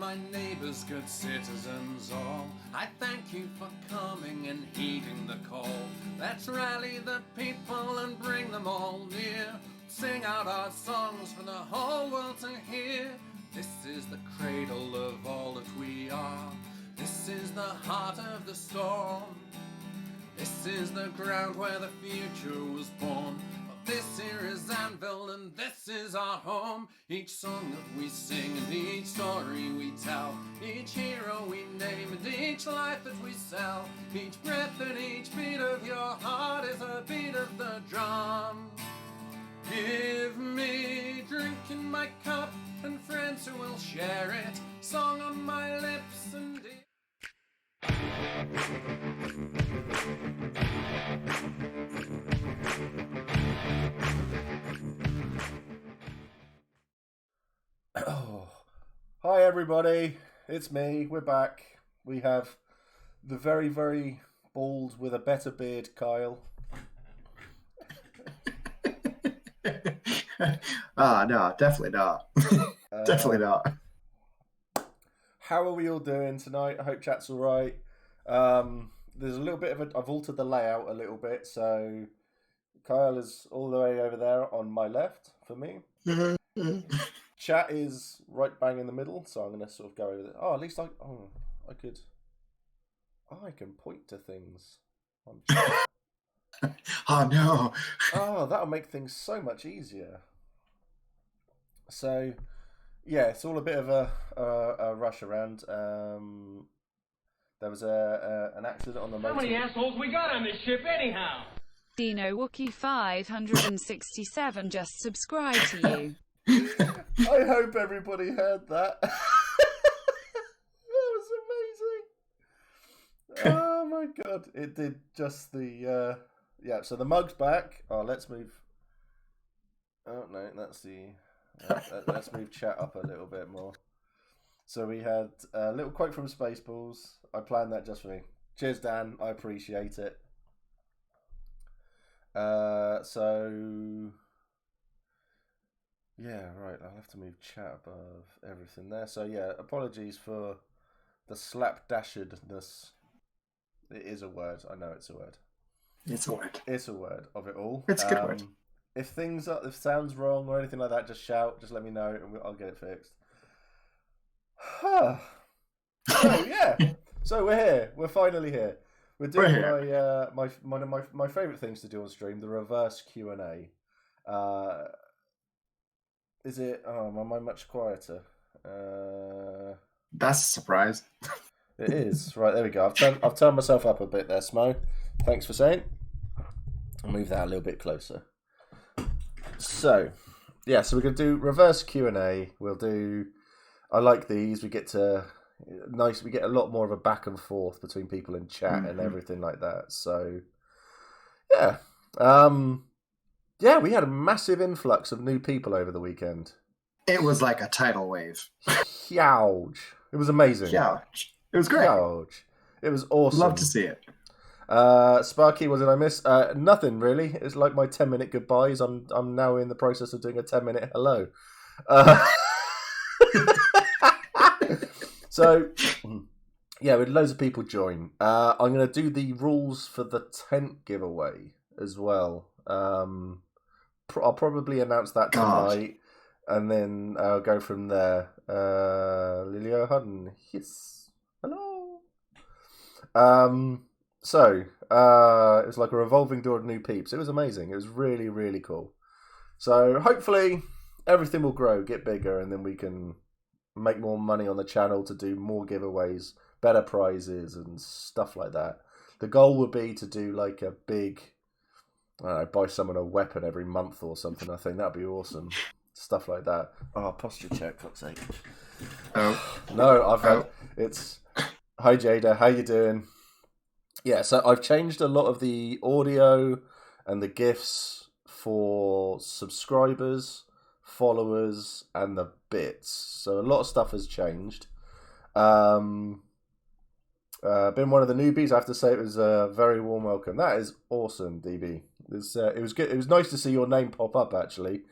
my neighbours, good citizens all, I thank you for coming and heeding the call. Let's rally the people and bring them all near. Sing out our songs for the whole world to hear. This is the cradle of all that we are. This is the heart of the storm. This is the ground where the future was born. This here is Anvil and this is our home. Each song that we sing and each story we tell, each hero we name and each life that we sell, each breath and each beat of your heart is a beat of the drum. Give me drink in my cup and friends who will share it, song on my lips and Oh, hi everybody, it's me, we're back. We have the very, very bald with a better beard, Kyle. No, definitely not. Definitely not. How are we all doing tonight? I hope chat's all right. There's a little bit of I've altered the layout a little bit, so Kyle is all the way over there on my left for me. Chat is right bang in the middle, so I'm going to sort of go over there. Oh, at least I can point to things on chat. Oh, no. Oh, that'll make things so much easier. So, yeah, it's all a bit of a rush around. There was an accident on the motor. How many assholes we got on this ship anyhow? Dino Wookie 567 just subscribed to you. I hope everybody heard that. That was amazing. Oh my god, it did just the yeah. So the mug's back. Oh, let's move. Oh no, that's the. Let's move chat up a little bit more. So we had a little quote from Spaceballs. I planned that just for me. Cheers, Dan. I appreciate it. So. Yeah, right. I'll have to move chat above everything there. So yeah, apologies for the slapdashedness. It is a word. I know it's a word. It's a word. It's a word of it all. It's a good word. If sounds wrong or anything like that, just shout. Just let me know, and I'll get it fixed. So yeah. So we're here. We're finally here. We're doing one of my favorite things to do on stream, the reverse Q&A. Is it? Oh, am I much quieter? That's a surprise. It is. Right, there we go. I've turned myself up a bit there, Smo. Thanks for saying. I'll move that a little bit closer. So, yeah, so we're going to do reverse Q&A. We'll do... I like these. We get a lot more of a back and forth between people in chat and everything like that. So, yeah. Yeah, we had a massive influx of new people over the weekend. It was like a tidal wave. Huge. It was amazing. Huge. It was great. Huge. It was awesome. Love to see it. Sparky, what did I miss? Nothing really. It's like my 10-minute goodbyes. I'm now in the process of doing a 10-minute hello. So, yeah, with loads of people join. I'm going to do the rules for the tent giveaway as well. I'll probably announce that tonight, and then I'll go from there. Lilio Hudden, yes, hello. So it's like a revolving door of new peeps. It was amazing. It was really, really cool. So hopefully everything will grow, get bigger, and then we can make more money on the channel to do more giveaways, better prizes, and stuff like that. The goal would be to do like a big, I don't know, buy someone a weapon every month or something. I think that'd be awesome. Stuff like that. Oh, posture check, fuck's sake. Oh. No, it's... Hi, Jada, how you doing? Yeah, so I've changed a lot of the audio and the GIFs for subscribers, followers, and the bits. So a lot of stuff has changed. Been one of the newbies. I have to say it was a very warm welcome. That is awesome, DB. It was good. It was nice to see your name pop up actually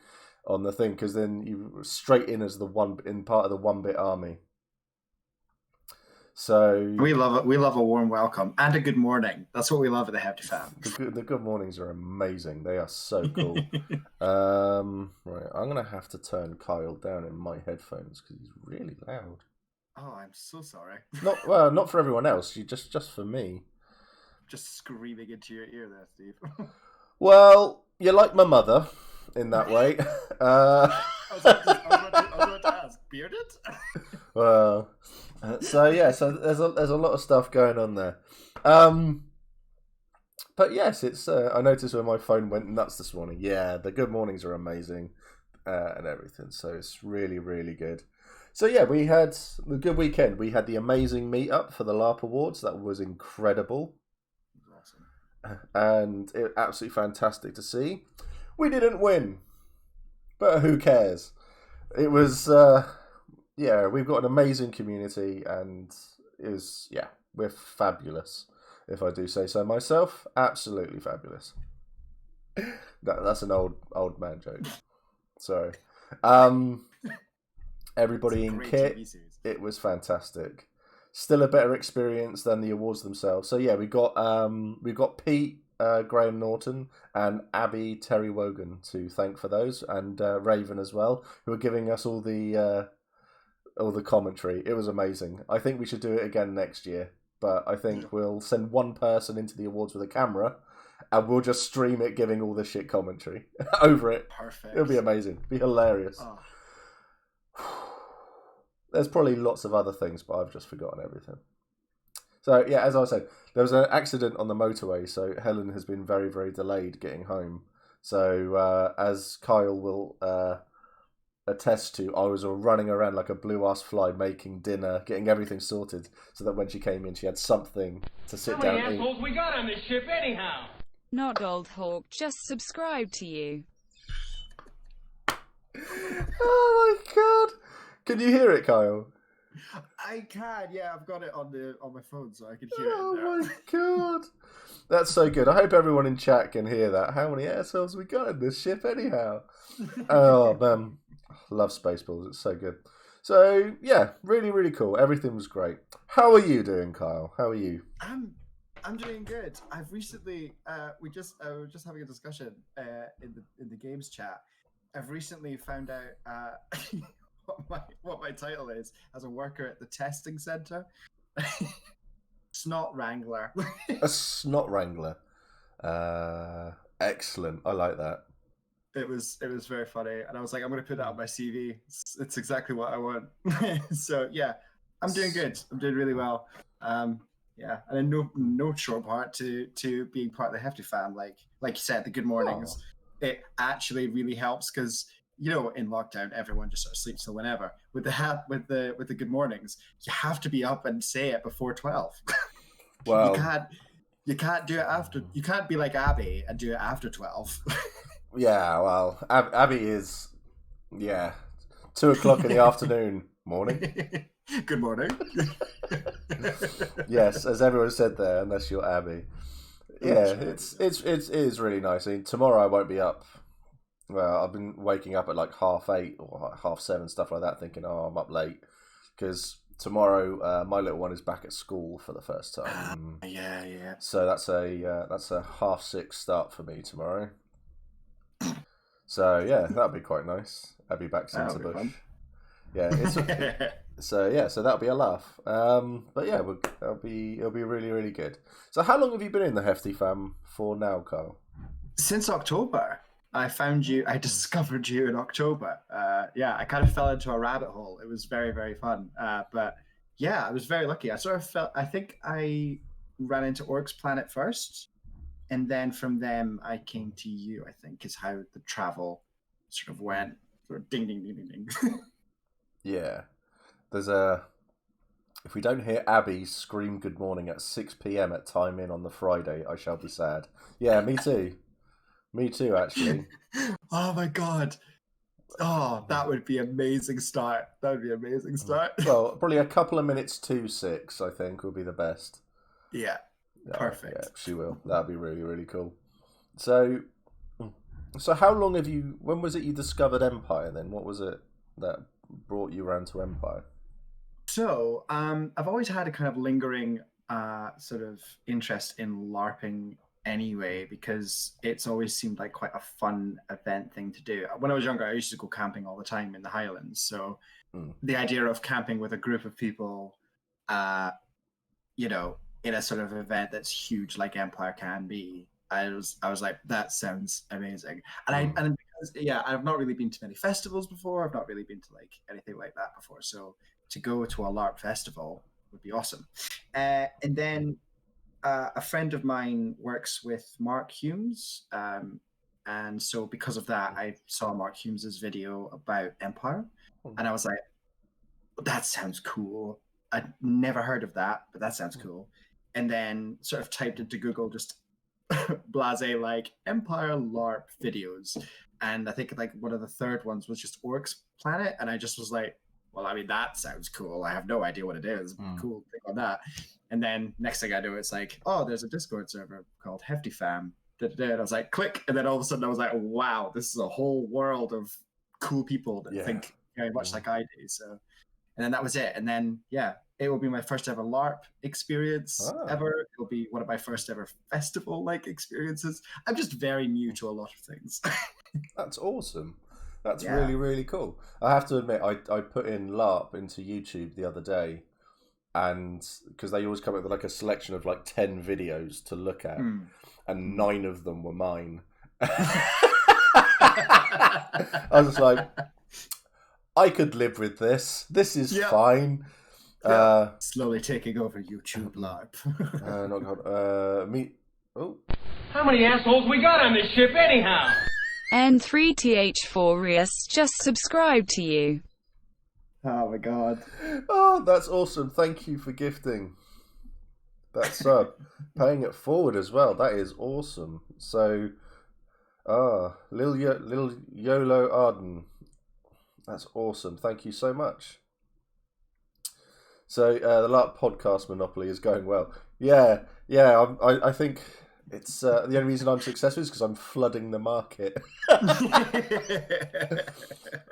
on the thing, because then you were straight in as part of the 1-bit army. So We love it. We love a warm welcome and a good morning. That's what we love at the Hefty Fam. the good mornings are amazing. They are so cool. Right, I'm gonna have to turn Kyle down in my headphones because he's really loud. Oh, I'm so sorry. Not for everyone else. Just for me. Just screaming into your ear there, Steve. Well, you're like my mother in that way. I was about to ask, bearded? Well, so there's a lot of stuff going on there. But yes, it's. I noticed when my phone went nuts this morning. Yeah, the good mornings are amazing, and everything. So it's really, really good. So yeah, we had the good weekend. We had the amazing meetup for the LARP Awards. That was incredible. Awesome. And it absolutely fantastic to see. We didn't win, but who cares? It was, we've got an amazing community, and we're fabulous, if I do say so myself. Absolutely fabulous. That's an old man joke. Sorry. Everybody in kit, it was fantastic. Still a better experience than the awards themselves. So yeah, we got Pete, Graham Norton, and Abby Terry Wogan to thank for those, and Raven as well, who are giving us all the commentary. It was amazing. I think we should do it again next year, but I think we'll send one person into the awards with a camera, and we'll just stream it, giving all the shit commentary over it. Perfect. It'll be amazing. It'll be hilarious. Oh. There's probably lots of other things, but I've just forgotten everything. So, yeah, as I said, there was an accident on the motorway, so Helen has been very, very delayed getting home. So, as Kyle will attest to, I was running around like a blue-ass fly, making dinner, getting everything sorted, so that when she came in, she had something to sit down and eat. How many assholes we got on this ship anyhow? Not Gold Hawk, just subscribe to you. Oh, my God. Can you hear it, Kyle? I can, yeah. I've got it on my phone, so I can hear it. Oh my God, that's so good. I hope everyone in chat can hear that. How many assholes we got in this ship, anyhow? Oh man, love Spaceballs. It's so good. So yeah, really, really cool. Everything was great. How are you doing, Kyle? How are you? I'm doing good. I've recently we were just having a discussion in the games chat. I've recently found out what my title is as a worker at the testing center. Snot Wrangler. A snot wrangler. Excellent. I like that. It was very funny, and I was like, I'm going to put that on my CV. It's exactly what I want. So yeah, I'm doing good. I'm doing really well. Yeah, and in no short part to being part of the Hefty Fam. Like you said, the good mornings. It actually really helps because, you know, in lockdown, everyone just sort of sleeps till whenever. With the good mornings, you have to be up and say it before 12. Well, you can't do it after. You can't be like Abby and do it after 12. Yeah, well, Abby is 2:00 in the afternoon. Morning. Good morning. Yes, as everyone said there, unless you're Abby. Yeah, it is really nice. I mean, tomorrow I won't be up. Well, I've been waking up at like 8:30 or 7:30, stuff like that, thinking, oh, I'm up late. Because tomorrow, my little one is back at school for the first time. Yeah. So that's a 6:30 start for me tomorrow. So yeah, that'll be quite nice. Abby back into bush. Fun. Yeah, so that'll be a laugh. But yeah, it'll be really, really good. So how long have you been in the Hefty Fam for now, Carl? Since October. I discovered you in October. I kind of fell into a rabbit hole. It was very, very fun. But yeah, I was very lucky. I think I ran into Orcs Planet first, and then from them I came to you, I think, is how the travel sort of went. Sort of ding, ding, ding, ding, ding. Yeah. If we don't hear Abby scream good morning at 6 p.m. at time in on the Friday, I shall be sad. Yeah, me too. Me too, actually. Oh my God. Oh, that would be amazing start. That would be amazing start. Well, probably a couple of minutes to 6, I think, will be the best. Yeah. Perfect. Yeah, she will. That'd be really, really cool. So how long when was it you discovered Empire then? What was it that brought you around to Empire? So, I've always had a kind of lingering sort of interest in LARPing anyway, because it's always seemed like quite a fun event thing to do. When I was younger, I used to go camping all the time in the Highlands. So the idea of camping with a group of people, you know, in a sort of event that's huge like Empire can be, I was like, that sounds amazing. And because, I've not really been to many festivals before. I've not really been to like anything like that before. So to go to a LARP festival would be awesome. And then a friend of mine works with Mark Humes. And so because of that, I saw Mark Humes's video about Empire. And I was like, that sounds cool. I'd never heard of that, but that sounds cool. And then sort of typed into Google just blase like Empire LARP videos. And I think like one of the third ones was just Orcs Planet. And I just was like, well, I mean, that sounds cool. I have no idea what it is. Cool, click on that. And then next thing I know, it's like, oh, there's a Discord server called Hefty Fam. And I was like, click. And then all of a sudden I was like, wow, this is a whole world of cool people that think very much like I do. So, and then that was it. And then, it will be my first ever LARP experience ever. It will be one of my first ever festival-like experiences. I'm just very new to a lot of things. That's awesome. That's really, really cool. I have to admit, I put in LARP into YouTube the other day, and because they always come up with like a selection of like 10 videos to look at, and 9 of them were mine. I was just like, I could live with this. This is fine. Slowly taking over YouTube LARP. Not God. Me. Oh. How many assholes we got on this ship anyhow? N3TH4Rius just subscribed to you. Oh my god. Oh, that's awesome. Thank you for gifting that sub. Paying it forward as well. That is awesome. So, Lil Yolo Arden. That's awesome. Thank you so much. So, the LARP podcast monopoly is going well. Yeah. I think it's the only reason I'm successful is because I'm flooding the market.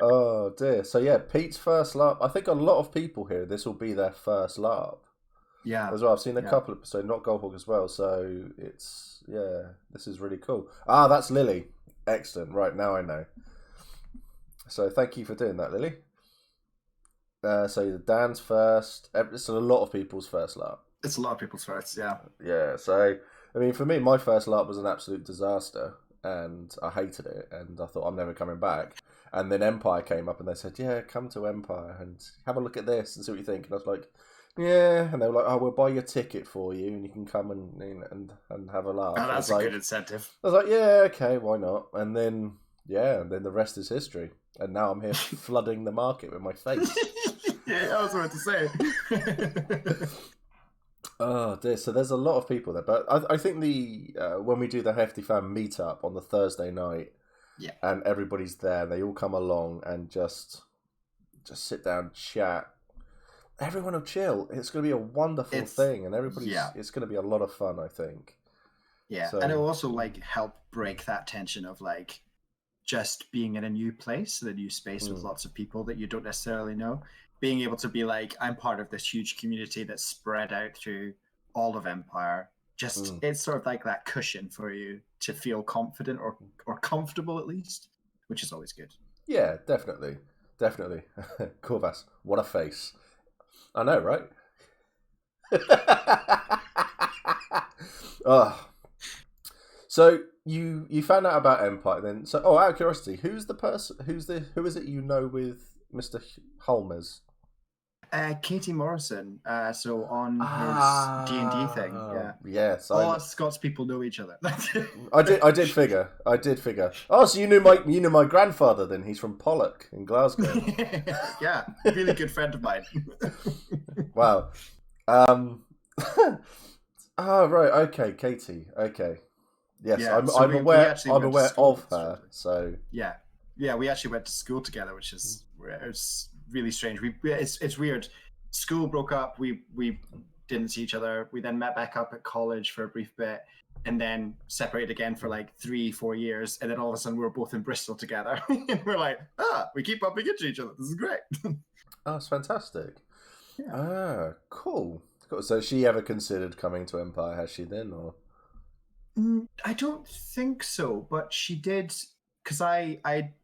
Oh dear. So yeah, Pete's first LARP. I think a lot of people here, this will be their first LARP. Yeah. As well. I've seen a couple of, so not Goldhawk as well. So it's this is really cool. Ah, that's Lily. Excellent. Right, now I know. So thank you for doing that, Lily. So Dan's first. It's a lot of people's first LARP. It's a lot of people's first, yeah. Yeah, so, I mean, for me, my first LARP was an absolute disaster, and I hated it, and I thought I'm never coming back. And then Empire came up, and they said, yeah, come to Empire, and have a look at this, and see what you think. And I was like, yeah, and they were like, oh, we'll buy your ticket for you, and you can come and have a laugh. Oh, that's a good incentive. I was like, yeah, okay, why not? And then, the rest is history. And now I'm here flooding the market with my face. Yeah, I was about to say. Oh dear, so there's a lot of people there, but I think when we do the Hefty Fam meetup on the Thursday night, and everybody's there, they all come along and just sit down, chat. Everyone will chill. It's going to be a wonderful thing, and it's going to be a lot of fun, I think. Yeah, and it will also like help break that tension of like just being in a new place, in a new space with lots of people that you don't necessarily know. Being able to be like, I'm part of this huge community that's spread out through all of Empire. Just it's sort of like that cushion for you to feel confident or comfortable at least, which is always good. Yeah, definitely. Corvas, what a face. I know, right? So you found out about Empire then. So out of curiosity, who is it you know with Mr. Holmes? Katie Morrison. So on his D&D thing, Yes. All us Scots people know each other. I did figure. Oh, so you knew my grandfather then? He's from Pollock in Glasgow. Yeah, really good friend of mine. Wow. Oh right, okay, Katie. Okay. Yes, Yeah, so I'm we aware. actually I'm went to aware school of her. together. So Yeah, we actually went to school together, which is it's really strange. It's weird. School broke up. We didn't see each other. We then met back up at college for a brief bit, and then separated again for like 3-4 years. And then all of a sudden, we were both in Bristol together, and we're like, we keep bumping into each other. This is great. Oh, it's fantastic. Cool. So has she ever considered coming to Empire, has she then, or? I don't think so, but she did, because I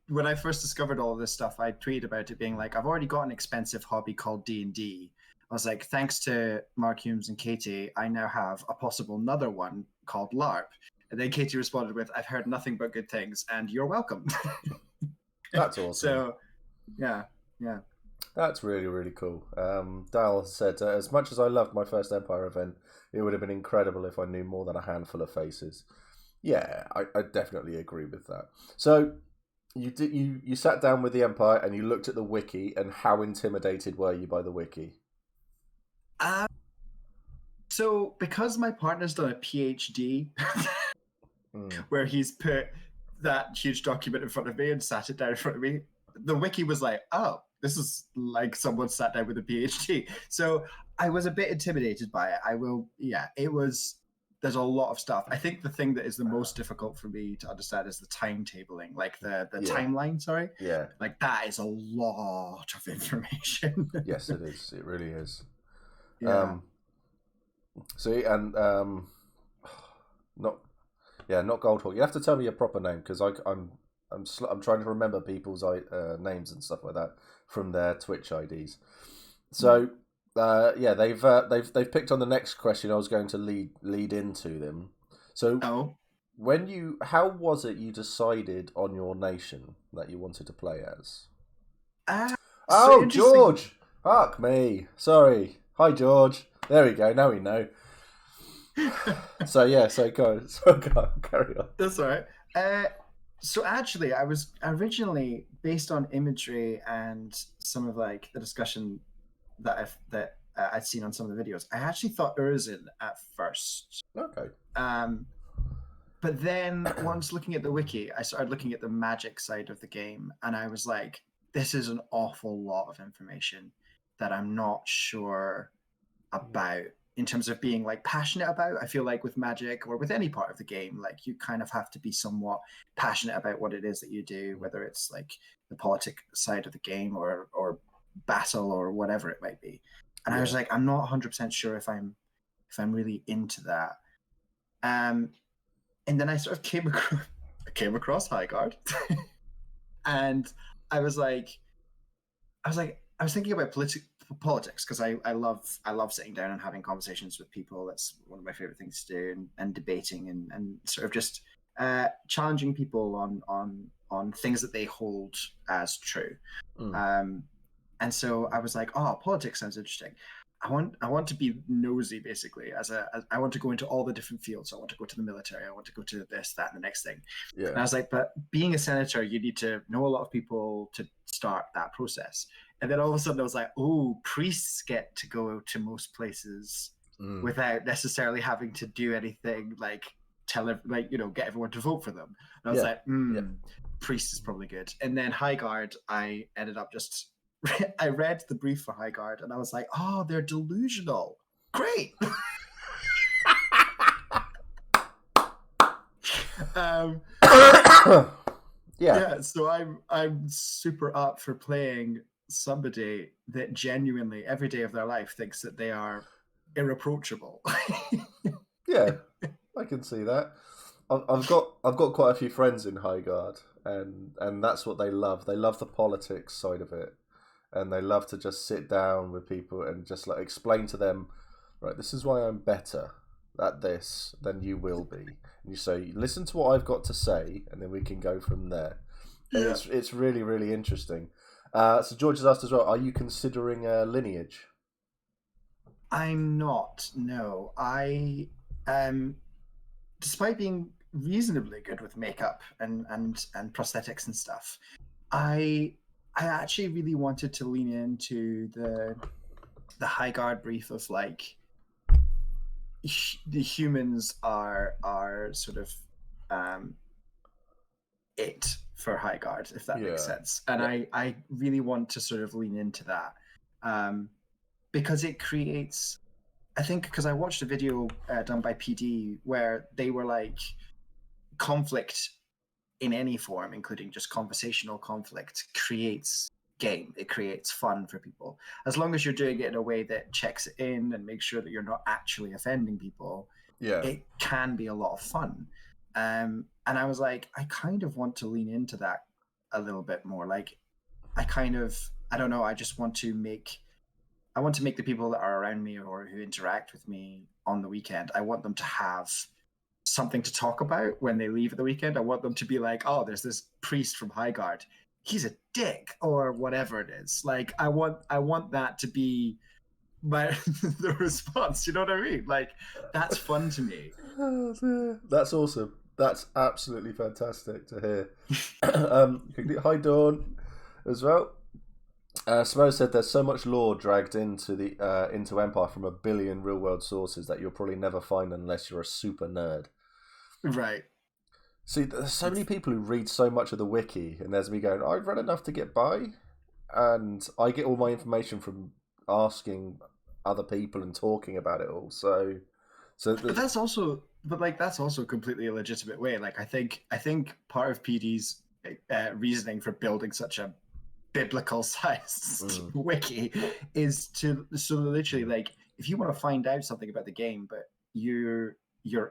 when I first discovered all of this stuff, I tweeted about it being like, I've already got an expensive hobby called D&D. I was like, thanks to Mark Humes and Katie, I now have a possible another one called LARP. And then Katie responded with, I've heard nothing but good things, and you're welcome. That's awesome. So, yeah. That's really, really cool. Dal said, as much as I loved my first Empire event, it would have been incredible if I knew more than a handful of faces. Yeah, I definitely agree with that. So you sat down with the Empire and you looked at the wiki, and how intimidated were you by the wiki? So because my partner's done a PhD, where he's put that huge document in front of me and sat it down in front of me, the wiki was like, oh, this is like someone sat down with a PhD. So I was a bit intimidated by it. There's a lot of stuff. I think the thing that is the most difficult for me to understand is the timetabling, like the timeline, sorry. Yeah. Like that is a lot of information. Yes, it is. It really is. Yeah. Not Goldhawk. You have to tell me your proper name, because I'm trying to remember people's names and stuff like that from their Twitch IDs. So they've picked on the next question I was going to lead into them. So how was it you decided on your nation that you wanted to play as? George! Fuck me. Sorry. Hi, George. There we go. Now we know. So go on, carry on. That's all right. So actually, I was originally, based on imagery and some of like the discussion that I'd seen on some of the videos, I actually thought Urzin at first. Okay. But then once looking at the wiki, I started looking at the magic side of the game, and I was like, this is an awful lot of information that I'm not sure about in terms of being like passionate about. I feel like with magic or with any part of the game, like you kind of have to be somewhat passionate about what it is that you do, whether it's like the politic side of the game or battle or whatever it might be. And I was like, I'm not 100% sure if I'm really into that. And then I sort of came across Highguard, and I was thinking about politics, because I love sitting down and having conversations with people. That's one of my favorite things to do, and debating and sort of just challenging people on things that they hold as true. And so I was like, oh, politics sounds interesting. I want to be nosy, basically. As I want to go into all the different fields. I want to go to the military. I want to go to this, that, and the next thing. Yeah. And I was like, but being a senator, you need to know a lot of people to start that process. And then all of a sudden, I was like, oh, priests get to go to most places without necessarily having to do anything, like get everyone to vote for them. And I was like, priest is probably good. And then Highguard, I ended up just. I read the brief for Highguard, and I was like, oh, they're delusional. Great. So I'm super up for playing somebody that genuinely every day of their life thinks that they are irreproachable. Yeah, I can see that. I've got quite a few friends in Highguard, and that's what they love. They love the politics side of it. And they love to just sit down with people and just like explain to them, right, this is why I'm better at this than you will be. And you say, listen to what I've got to say, and then we can go from there. And it's really, really interesting. So George has asked as well, are you considering a lineage? I'm not, no. I despite being reasonably good with makeup and prosthetics and stuff, I actually really wanted to lean into the Highguard brief of like the humans are sort of it for Highguard, if that makes sense. And I really want to sort of lean into that because it creates, I think, because I watched a video done by PD where they were like, conflict in any form, including just conversational conflict, creates game. It creates fun for people. As long as you're doing it in a way that checks it in and makes sure that you're not actually offending people, Yeah. it can be a lot of fun. And I was like, I kind of want to lean into that a little bit more. Like, I don't know, I just want to make the people that are around me or who interact with me on the weekend, I want them to have something to talk about when they leave at the weekend. I want them to be like, oh, there's this priest from Highguard. He's a dick, or whatever it is. Like, I want that to be my the response. You know what I mean? Like, that's fun to me. That's awesome. That's absolutely fantastic to hear. Hi, Dawn, as well. Smo said there's so much lore dragged into into Empire from a billion real world sources that you'll probably never find unless you're a super nerd. Right. See, there's so many people who read so much of the wiki, and there's me going, I've read enough to get by, and I get all my information from asking other people and talking about it all. But that's also completely a legitimate way. Like, I think part of PD's reasoning for building such a biblical sized wiki is to literally, like, if you want to find out something about the game but you're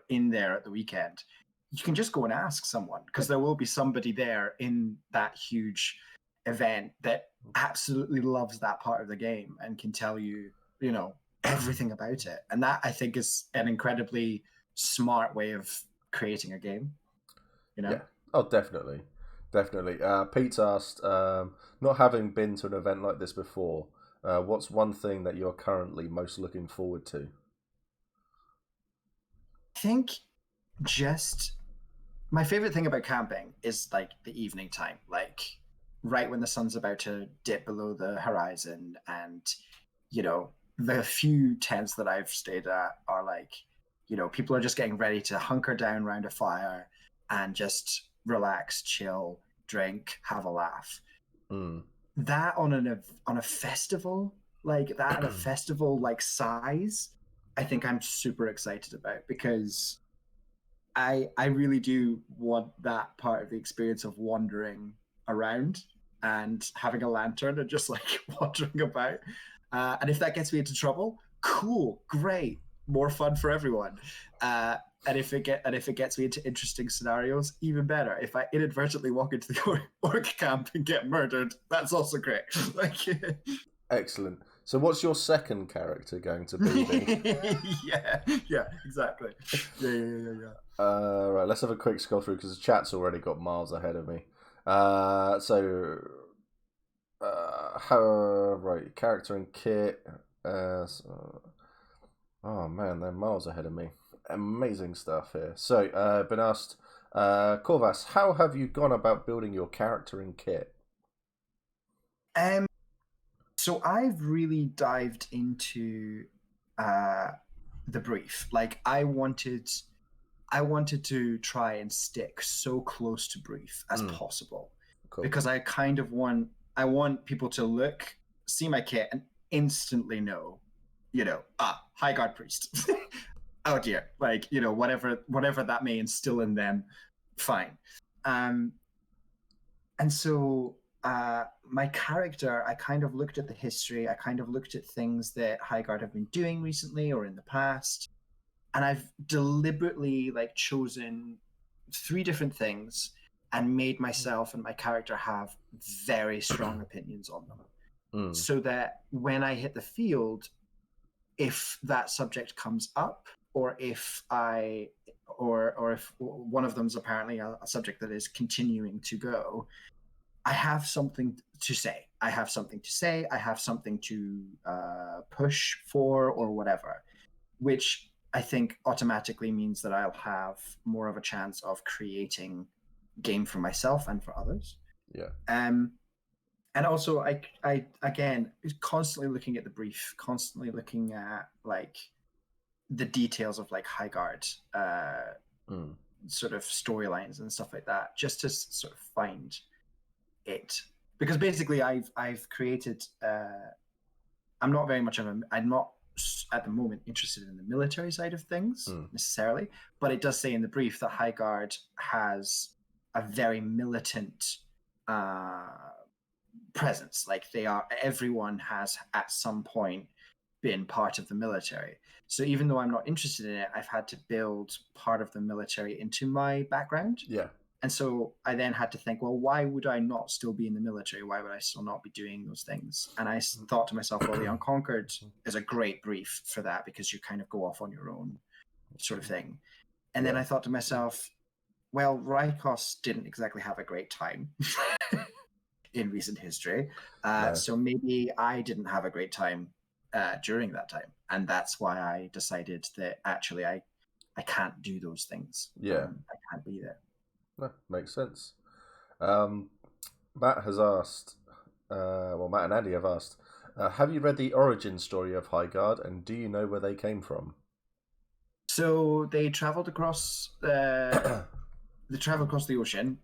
in there at the weekend, you can just go and ask someone, because there will be somebody there in that huge event that absolutely loves that part of the game and can tell you, you know, everything about it. And that, I think, is an incredibly smart way of creating a game, you know? Yeah. Oh, definitely. Pete's asked, not having been to an event like this before, what's one thing that you're currently most looking forward to? I think just my favorite thing about camping is like the evening time, like right when the sun's about to dip below the horizon, and, you know, the few tents that I've stayed at are like, you know, people are just getting ready to hunker down around a fire and just relax, chill, drink, have a laugh. That on a festival like that, a festival like size, I think I'm super excited about, because I really do want that part of the experience of wandering around and having a lantern and just like wandering about. And if that gets me into trouble, cool, great, more fun for everyone. And if it gets me into interesting scenarios, even better. If I inadvertently walk into the orc camp and get murdered, that's also great. Like, excellent. So, what's your second character going to be then? yeah, exactly. Yeah. Right, let's have a quick scroll through, because the chat's already got miles ahead of me. Right, character and kit. Oh man, they're miles ahead of me. Amazing stuff here. So, been asked, Corvas, how have you gone about building your character and kit? So I've really dived into the brief. Like, I wanted to try and stick so close to brief as possible, Cool. because I kind of want people to see my kit and instantly know, you know, Highguard priest. Oh dear, like, you know, whatever that may instill in them, fine. And so my character, I kind of looked at the history, I kind of looked at things that Highguard have been doing recently or in the past, and I've deliberately like chosen 3 different things and made myself and my character have very strong opinions on them, so that when I hit the field, if that subject comes up, or if if one of them's apparently a subject that is continuing to go, I have something to say. I have something to push for, or whatever, which I think automatically means that I'll have more of a chance of creating game for myself and for others. Yeah. And also, I again, constantly looking at the brief, constantly looking at like the details of like Highguard sort of storylines and stuff like that, just to sort of find it. Because basically, I've created. I'm not at the moment interested in the military side of things necessarily, but it does say in the brief that Highguard has a very militant presence. Like everyone has at some point been part of the military. So even though I'm not interested in it, I've had to build part of the military into my background. Yeah. And so I then had to think, well, why would I not still be in the military? Why would I still not be doing those things? And I thought to myself, well, the Unconquered is a great brief for that, because you kind of go off on your own sort of thing. And then I thought to myself, well, Rykos didn't exactly have a great time in recent history. So maybe I didn't have a great time during that time. And that's why I decided that actually I can't do those things. Yeah. I can't be there. No, makes sense. Matt has asked, Matt and Andy have asked, have you read the origin story of Highguard, and do you know where they came from? So they traveled across the ocean.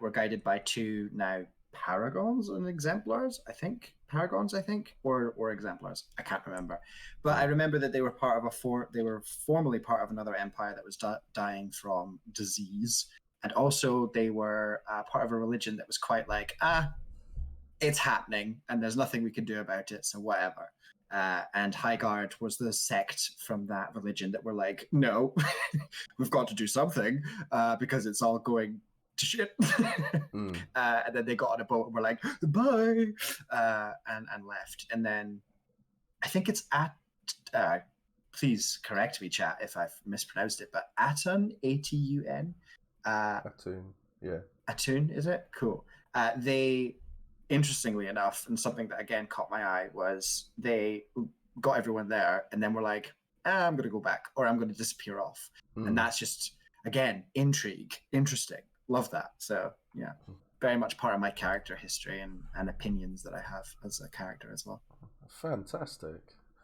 Were guided by two now paragons and exemplars, I think. Paragons, I think, or exemplars. I can't remember, but I remember that they were part of they were formerly part of another empire that was dying from disease. And also they were part of a religion that was quite like, it's happening and there's nothing we can do about it, so whatever. And Highguard was the sect from that religion that were like, no, we've got to do something because it's all going to shit. And then they got on a boat and were like, bye, and left. And then I think it's please correct me, chat, if I've mispronounced it, but Atun, A-T-U-N, Atun, yeah. Atun, is it? Cool. They, interestingly enough, and something that again caught my eye, was they got everyone there and then were like, I'm going to go back, or I'm going to disappear off. And that's just, again, intrigue, interesting. Love that. So, yeah, very much part of my character history and opinions that I have as a character as well. Fantastic.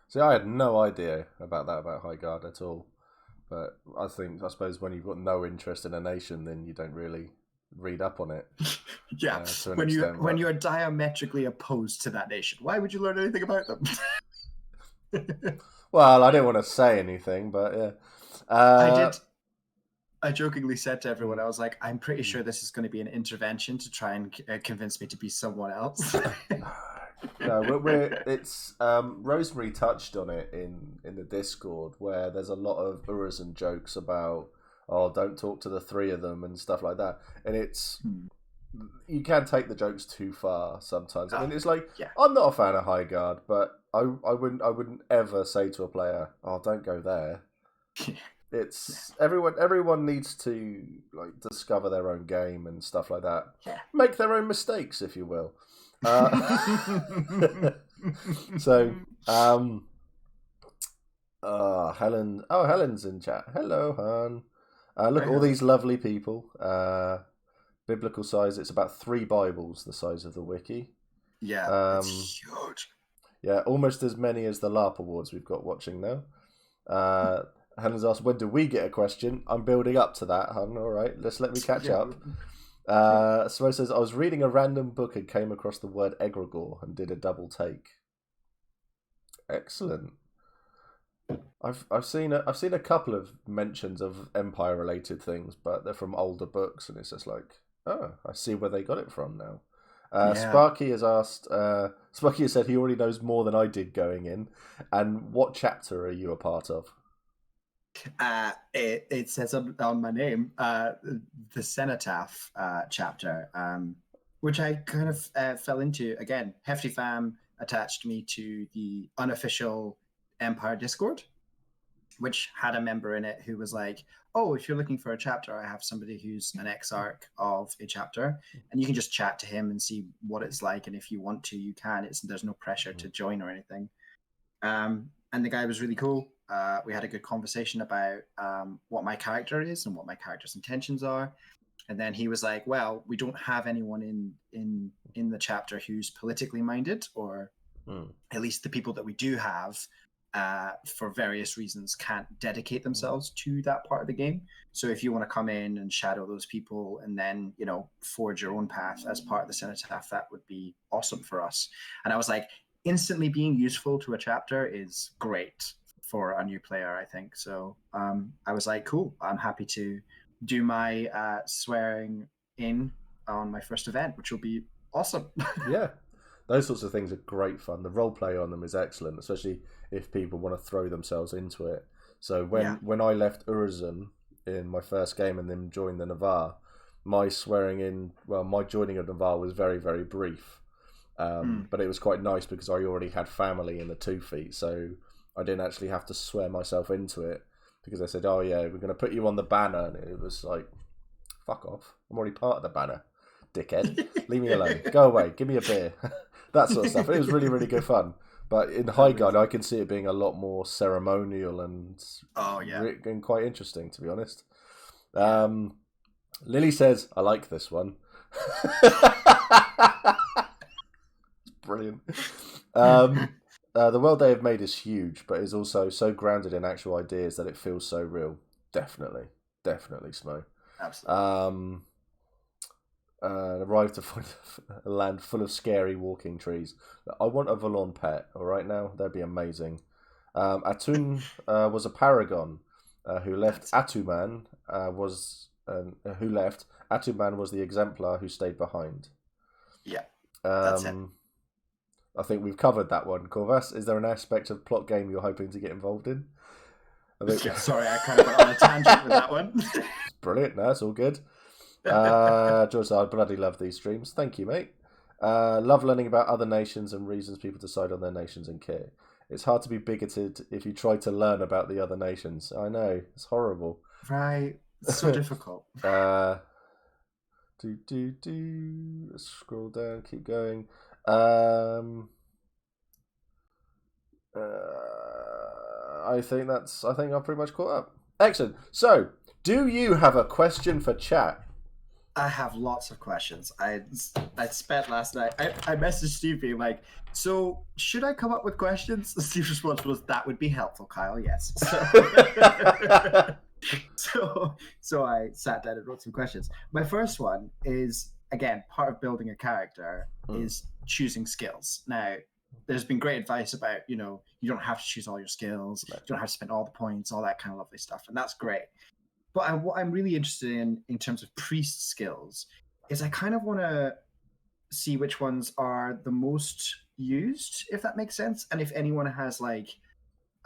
See, I had no idea about Highguard at all. But I suppose when you've got no interest in a nation, then you don't really read up on it. Yeah, when you're diametrically opposed to that nation, why would you learn anything about them? Well, I didn't want to say anything, but yeah. I jokingly said to everyone, I was like, I'm pretty sure this is going to be an intervention to try and convince me to be someone else. No, it's Rosemary touched on it in the Discord, where there's a lot of Urizen jokes about, don't talk to the three of them and stuff like that, and it's you can take the jokes too far sometimes. I mean, it's like, I'm not a fan of Highguard, but I wouldn't ever say to a player, don't go there. It's everyone needs to like discover their own game and stuff like that. Make their own mistakes, if you will. So Helen's in chat. Hello, Han. Look at all these lovely people. Biblical size, it's about 3 Bibles the size of the wiki. Yeah, it's huge. Yeah, almost as many as the LARP awards we've got watching now. Helen's asked, when do we get a question? I'm building up to that, Han. All right, let me catch up. Smo says, I was reading a random book and came across the word egregore and did a double take. Excellent. I've seen a couple of mentions of Empire related things, but they're from older books, and it's just like, I see where they got it from now. Sparky has asked. Sparky has said he already knows more than I did going in. And what chapter are you a part of? It says on my name, the Cenotaph chapter, which I kind of fell into. Again, Hefty Fam attached me to the unofficial Empire Discord, which had a member in it who was like, if you're looking for a chapter, I have somebody who's an exarch of a chapter, and you can just chat to him and see what it's like, and if you want to, you can. There's no pressure to join or anything. And the guy was really cool. We had a good conversation about what my character is and what my character's intentions are. And then he was like, well, we don't have anyone in the chapter who's politically minded, or at least the people that we do have, for various reasons, can't dedicate themselves to that part of the game. So if you want to come in and shadow those people and then, forge your own path as part of the Cenotaph, that would be awesome for us. And I was like, instantly being useful to a chapter is great for a new player, I think. So I was like, cool, I'm happy to do my swearing in on my first event, which will be awesome. Yeah, those sorts of things are great fun. The role play on them is excellent, especially if people want to throw themselves into it. So when I left Urizen in my first game and then joined the Navarre, my joining of Navarre was very, very brief. But it was quite nice because I already had family in the 2 feet, so I didn't actually have to swear myself into it because they said, "Oh yeah, we're going to put you on the banner," and it was like, "Fuck off! I'm already part of the banner, dickhead. Leave me alone. Go away. Give me a beer." That sort of stuff. It was really, really good fun. But in Highguard, I can see it being a lot more ceremonial and and quite interesting, to be honest. Lily says, "I like this one." It's brilliant. The world they have made is huge, but is also so grounded in actual ideas that it feels so real. Definitely, Smo. Absolutely. Arrived to find a land full of scary walking trees. I want a Valon pet. All right, now that'd be amazing. Atun was a paragon who left. Atuman who left. Atuman was the exemplar who stayed behind. Yeah, that's it. I think we've covered that one. Corvus, is there an aspect of plot game you're hoping to get involved in? Sorry, I kind of went on a tangent with that one. It's brilliant. No, it's all good. George, I bloody love these streams. Thank you, mate. Love learning about other nations and reasons people decide on their nations and care. It's hard to be bigoted if you try to learn about the other nations. I know, it's horrible. Right, it's so difficult. Let's scroll down, keep going. I think I've pretty much caught up. Excellent. So, do you have a question for chat? I have lots of questions. I spent last night. I messaged Steve being like, "So should I come up with questions?" Steve's response was, "That would be helpful, Kyle. Yes." So I sat down and wrote some questions. My first one is, again, part of building a character is choosing skills. Now, there's been great advice about, you don't have to choose all your skills, you don't have to spend all the points, all that kind of lovely stuff, and that's great. But what I'm really interested in terms of priest skills is I kind of want to see which ones are the most used, if that makes sense, and if anyone has like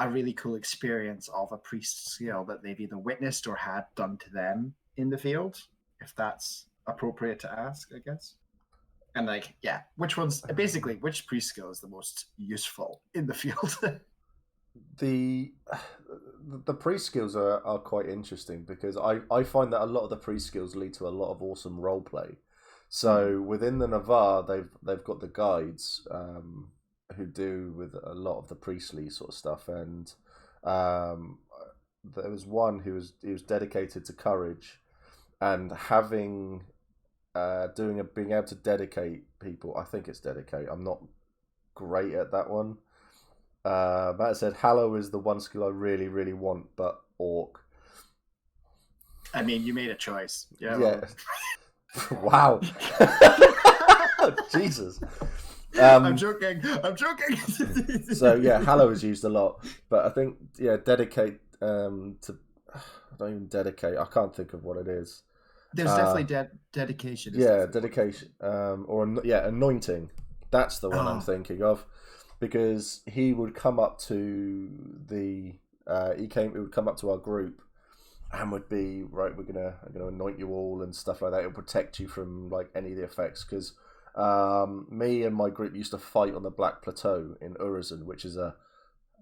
a really cool experience of a priest skill that they've either witnessed or had done to them in the field, if that's appropriate to ask, I guess. And which priest skill is the most useful in the field? The priest skills are quite interesting because I find that a lot of the priest skills lead to a lot of awesome role play. So within the Navarre, they've got the guides who do with a lot of the priestly sort of stuff, and there was one who was dedicated to courage and having being able to dedicate people. I think it's dedicate. I'm not great at that one. Matt said, "Hallow is the one skill I really, really want, but orc." I mean, you made a choice. Yeah. Wow. Jesus. I'm joking. So yeah, Hallow is used a lot, but I think dedicate to. I don't even dedicate. I can't think of what it is. There's definitely dedication. Yeah, dedication. Anointing. That's the one I'm thinking of. Because he would come up to he would come up to our group and would be, right, we're gonna anoint you all and stuff like that. It'll protect you from like any of the effects. Because me and my group used to fight on the Black Plateau in Urizen, which is a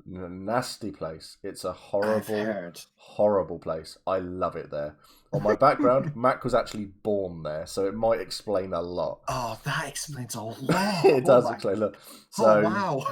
nasty place. It's a horrible place. I love it there. On my background, Mac was actually born there, so it might explain a lot. Oh, that explains a lot. It does explain a lot. So, wow.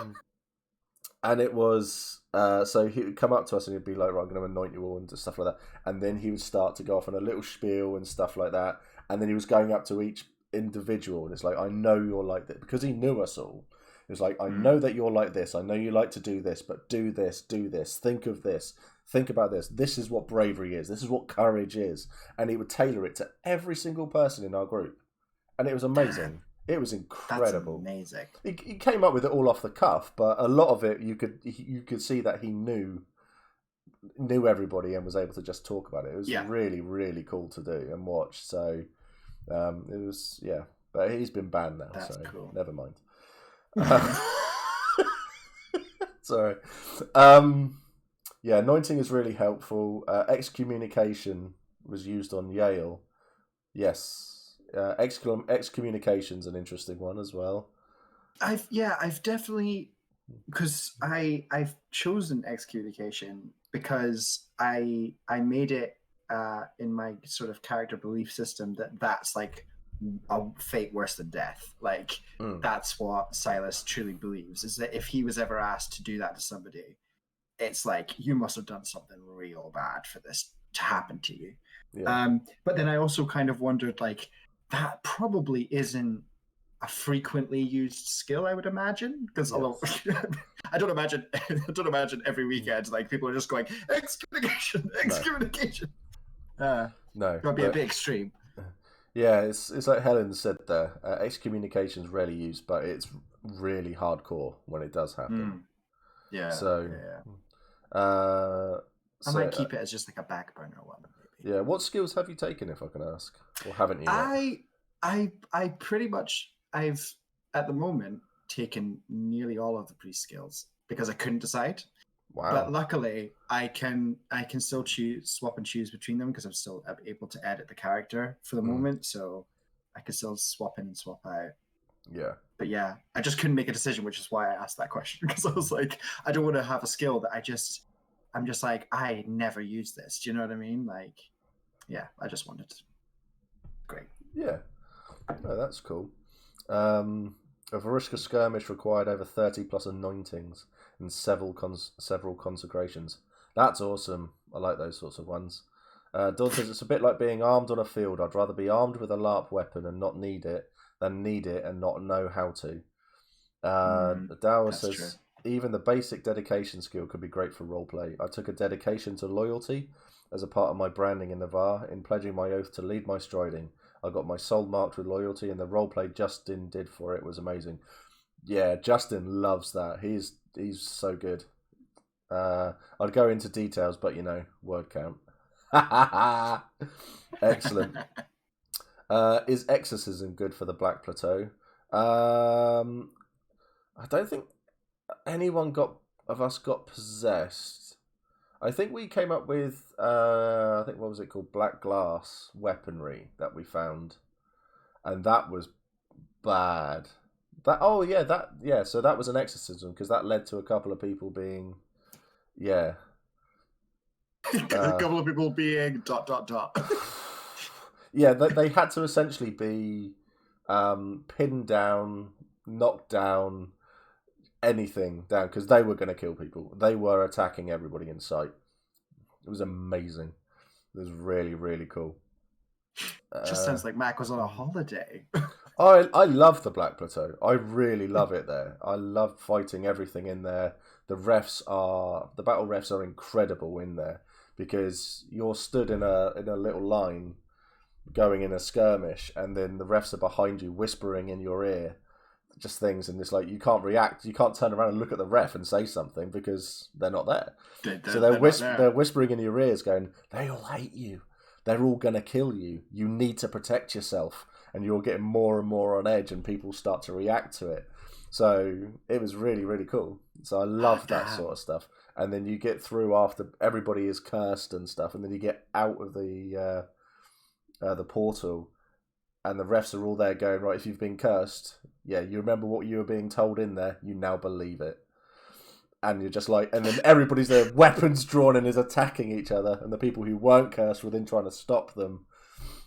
And it was, so he would come up to us and he'd be like, right, I'm going to anoint you all and stuff like that. And then he would start to go off on a little spiel and stuff like that. And then he was going up to each individual and it's like, I know you're like this. Because he knew us all. It was like, I know that you're like this. I know you like to do this, but do this, think of this. Think about this. This is what bravery is. This is what courage is. And he would tailor it to every single person in our group. And it was amazing. It was incredible. That's amazing. He came up with it all off the cuff, but a lot of it you could see that he knew everybody and was able to just talk about it. It was really, really cool to do and watch. So it was but he's been banned now, That's so cool. never mind. Sorry. Yeah, anointing is really helpful. Excommunication was used on Yale. Yes. Excommunication's an interesting one as well. I've definitely, because I've chosen excommunication because I made it in my sort of character belief system that's like a fate worse than death. Like that's what Silas truly believes, is that if he was ever asked to do that to somebody, it's like, you must have done something real bad for this to happen to you. Yeah. But then I also kind of wondered, like, that probably isn't a frequently used skill, I would imagine, because I don't imagine every weekend like people are just going excommunication. No, That'd be a bit extreme. Yeah, it's like Helen said there. Excommunication is rarely used, but it's really hardcore when it does happen. Yeah. So, I might keep it as just like a back burner one. Maybe. Yeah. What skills have you taken, if I can ask, or haven't you? I pretty much, I've at the moment taken nearly all of the priest skills because I couldn't decide. Wow. But luckily, I can still swap and choose between them because I'm still able to edit the character for the moment, so I can still swap in and swap out. Yeah. But yeah, I just couldn't make a decision, which is why I asked that question, because I was like, I don't want to have a skill that I'm just like, I never use this. Do you know what I mean? Like, yeah, I just wanted to. Great. Yeah. No, that's cool. A Varushka skirmish required over 30 plus anointings and several consecrations. That's awesome. I like those sorts of ones. Dawn says it's a bit like being armed on a field. I'd rather be armed with a LARP weapon and not need it than need it and not know how to. Dower says true. even the basic dedication skill could be great for roleplay. I took a dedication to loyalty as a part of my branding in Navarre. In pledging my oath to lead my striding, I got my soul marked with loyalty, and the roleplay Justin did for it was amazing. Yeah, Justin loves that. He's so good. I'd go into details, but word count. Excellent. Is Exorcism good for the Black Plateau? I don't think anyone of us got possessed. I think we came up with what was it called? Black glass weaponry that we found, and that was bad. So that was an exorcism, because that led to a couple of people being a couple of people being ... Yeah, they had to essentially be pinned down, knocked down, anything down, because they were going to kill people. They were attacking everybody in sight. It was amazing. It was really, really cool. Just sounds like Mac was on a holiday. I love the Black Plateau. I really love it there. I love fighting everything in there. The battle refs are incredible in there, because you're stood in a little line going in a skirmish, and then the refs are behind you whispering in your ear just things, and it's like you can't react, you can't turn around and look at the ref and say something because they're not there. They're whispering in your ears going, they all hate you, they're all going to kill you, you need to protect yourself, and you're getting more and more on edge, and people start to react to it. So it was really, really cool. So I love that sort of stuff. And then you get through after everybody is cursed and stuff, and then you get out of the portal, and the refs are all there going, right, if you've been cursed, yeah, you remember what you were being told in there, you now believe it. And you're just like, and then everybody's there, weapons drawn, and is attacking each other, and the people who weren't cursed were then trying to stop them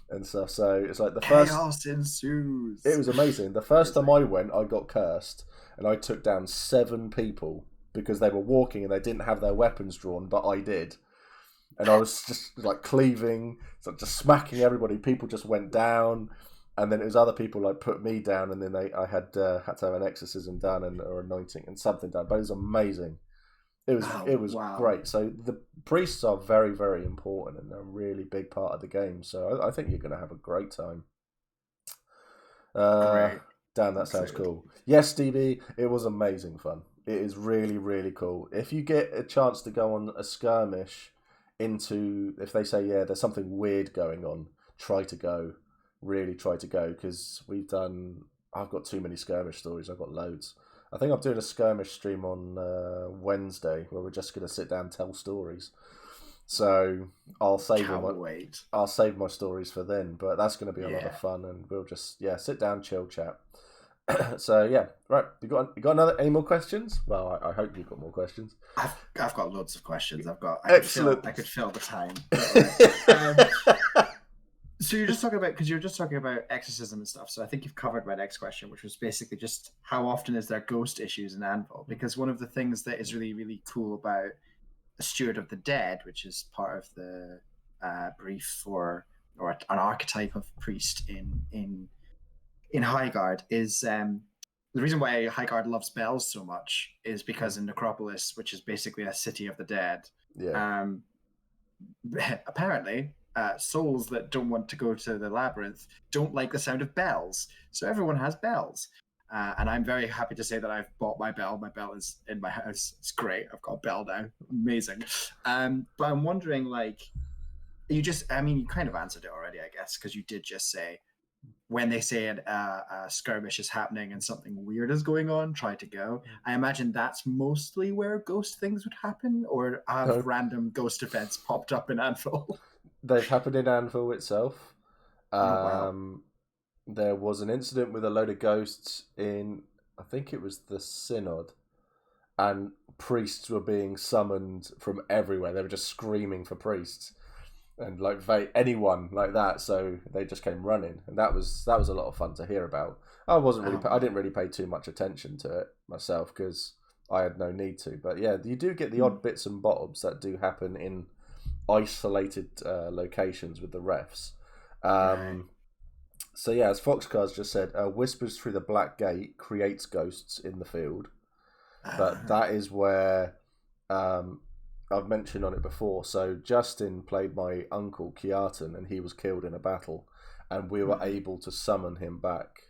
and stuff. So it's like chaos ensues. It was amazing. The first time I went, I got cursed, and I took down 7 people because they were walking and they didn't have their weapons drawn, but I did. And I was just like cleaving, just smacking everybody. People just went down, and then it was other people like put me down, and then I had to have an exorcism done or anointing and something done. But it was amazing. It was great. So the priests are very, very important, and they're a really big part of the game. So I think you're going to have a great time. Great. Dan, that sounds cool. Yes, DB, it was amazing fun. It is really, really cool. If you get a chance to go on a skirmish if they say, yeah, there's something weird going on, try to go. really try to go, because I've got too many skirmish stories. I've got loads. I think I'm doing a skirmish stream on Wednesday where we're just going to sit down and tell stories. So I'll save I'll save my stories for then, but that's going to be a lot of fun, and we'll just sit down, chill, chat. So yeah, right. You got any more questions? Well, I hope you've got more questions. I've got loads of questions. Excellent. I could fill the time. So you're just talking about exorcism and stuff. So I think you've covered my next question, which was basically just how often is there ghost issues in Anvil? Because one of the things that is really, really cool about a Steward of the Dead, which is part of the brief or an archetype of priest in Highguard, is the reason why Highguard loves bells so much is because in Necropolis, which is basically a city of the dead, apparently souls that don't want to go to the labyrinth don't like the sound of bells, so everyone has bells. And I'm very happy to say that I've bought my bell. My bell is in my house. It's great. I've got a bell now. Amazing. But I'm wondering, you kind of answered it already, I guess, because you did just say when they say a skirmish is happening and something weird is going on, try to go. I imagine that's mostly where ghost things would happen, or have random ghost events popped up in Anvil? They've happened in Anvil itself. Wow. There was an incident with a load of ghosts in, I think it was the Synod, and priests were being summoned from everywhere. They were just screaming for priests, and anyone like that. So they just came running, and that was a lot of fun to hear about. I didn't really pay too much attention to it myself because I had no need to. But yeah, you do get the odd bits and bobs that do happen in isolated locations with the refs. So yeah, as Foxcars just said, whispers through the black gate creates ghosts in the field, but that is where I've mentioned on it before. So Justin played my uncle Kiartan, and he was killed in a battle, and we were able to summon him back.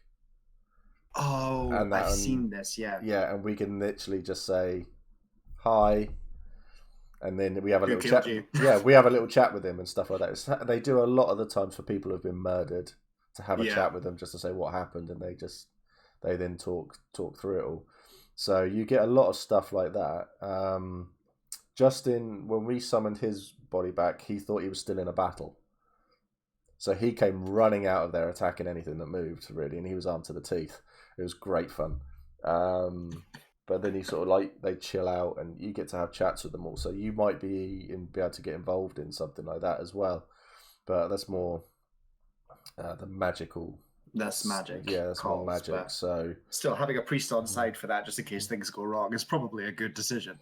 Oh, I've seen this. Yeah, and we can literally just say hi, and then we have a little chat. Yeah, we have a little chat with him and stuff like that. They do a lot of the times for people who've been murdered, to have a chat with them just to say what happened, and they then talk through it all. So you get a lot of stuff like that. Justin, when we summoned his body back, he thought he was still in a battle. So he came running out of there, attacking anything that moved, really, and he was armed to the teeth. It was great fun. But then you sort of they chill out, and you get to have chats with them all. So you might be able to get involved in something like that as well. But that's more the magical. That's magic. Yeah, that's more magic. So still, having a priest on side for that, just in case things go wrong, is probably a good decision.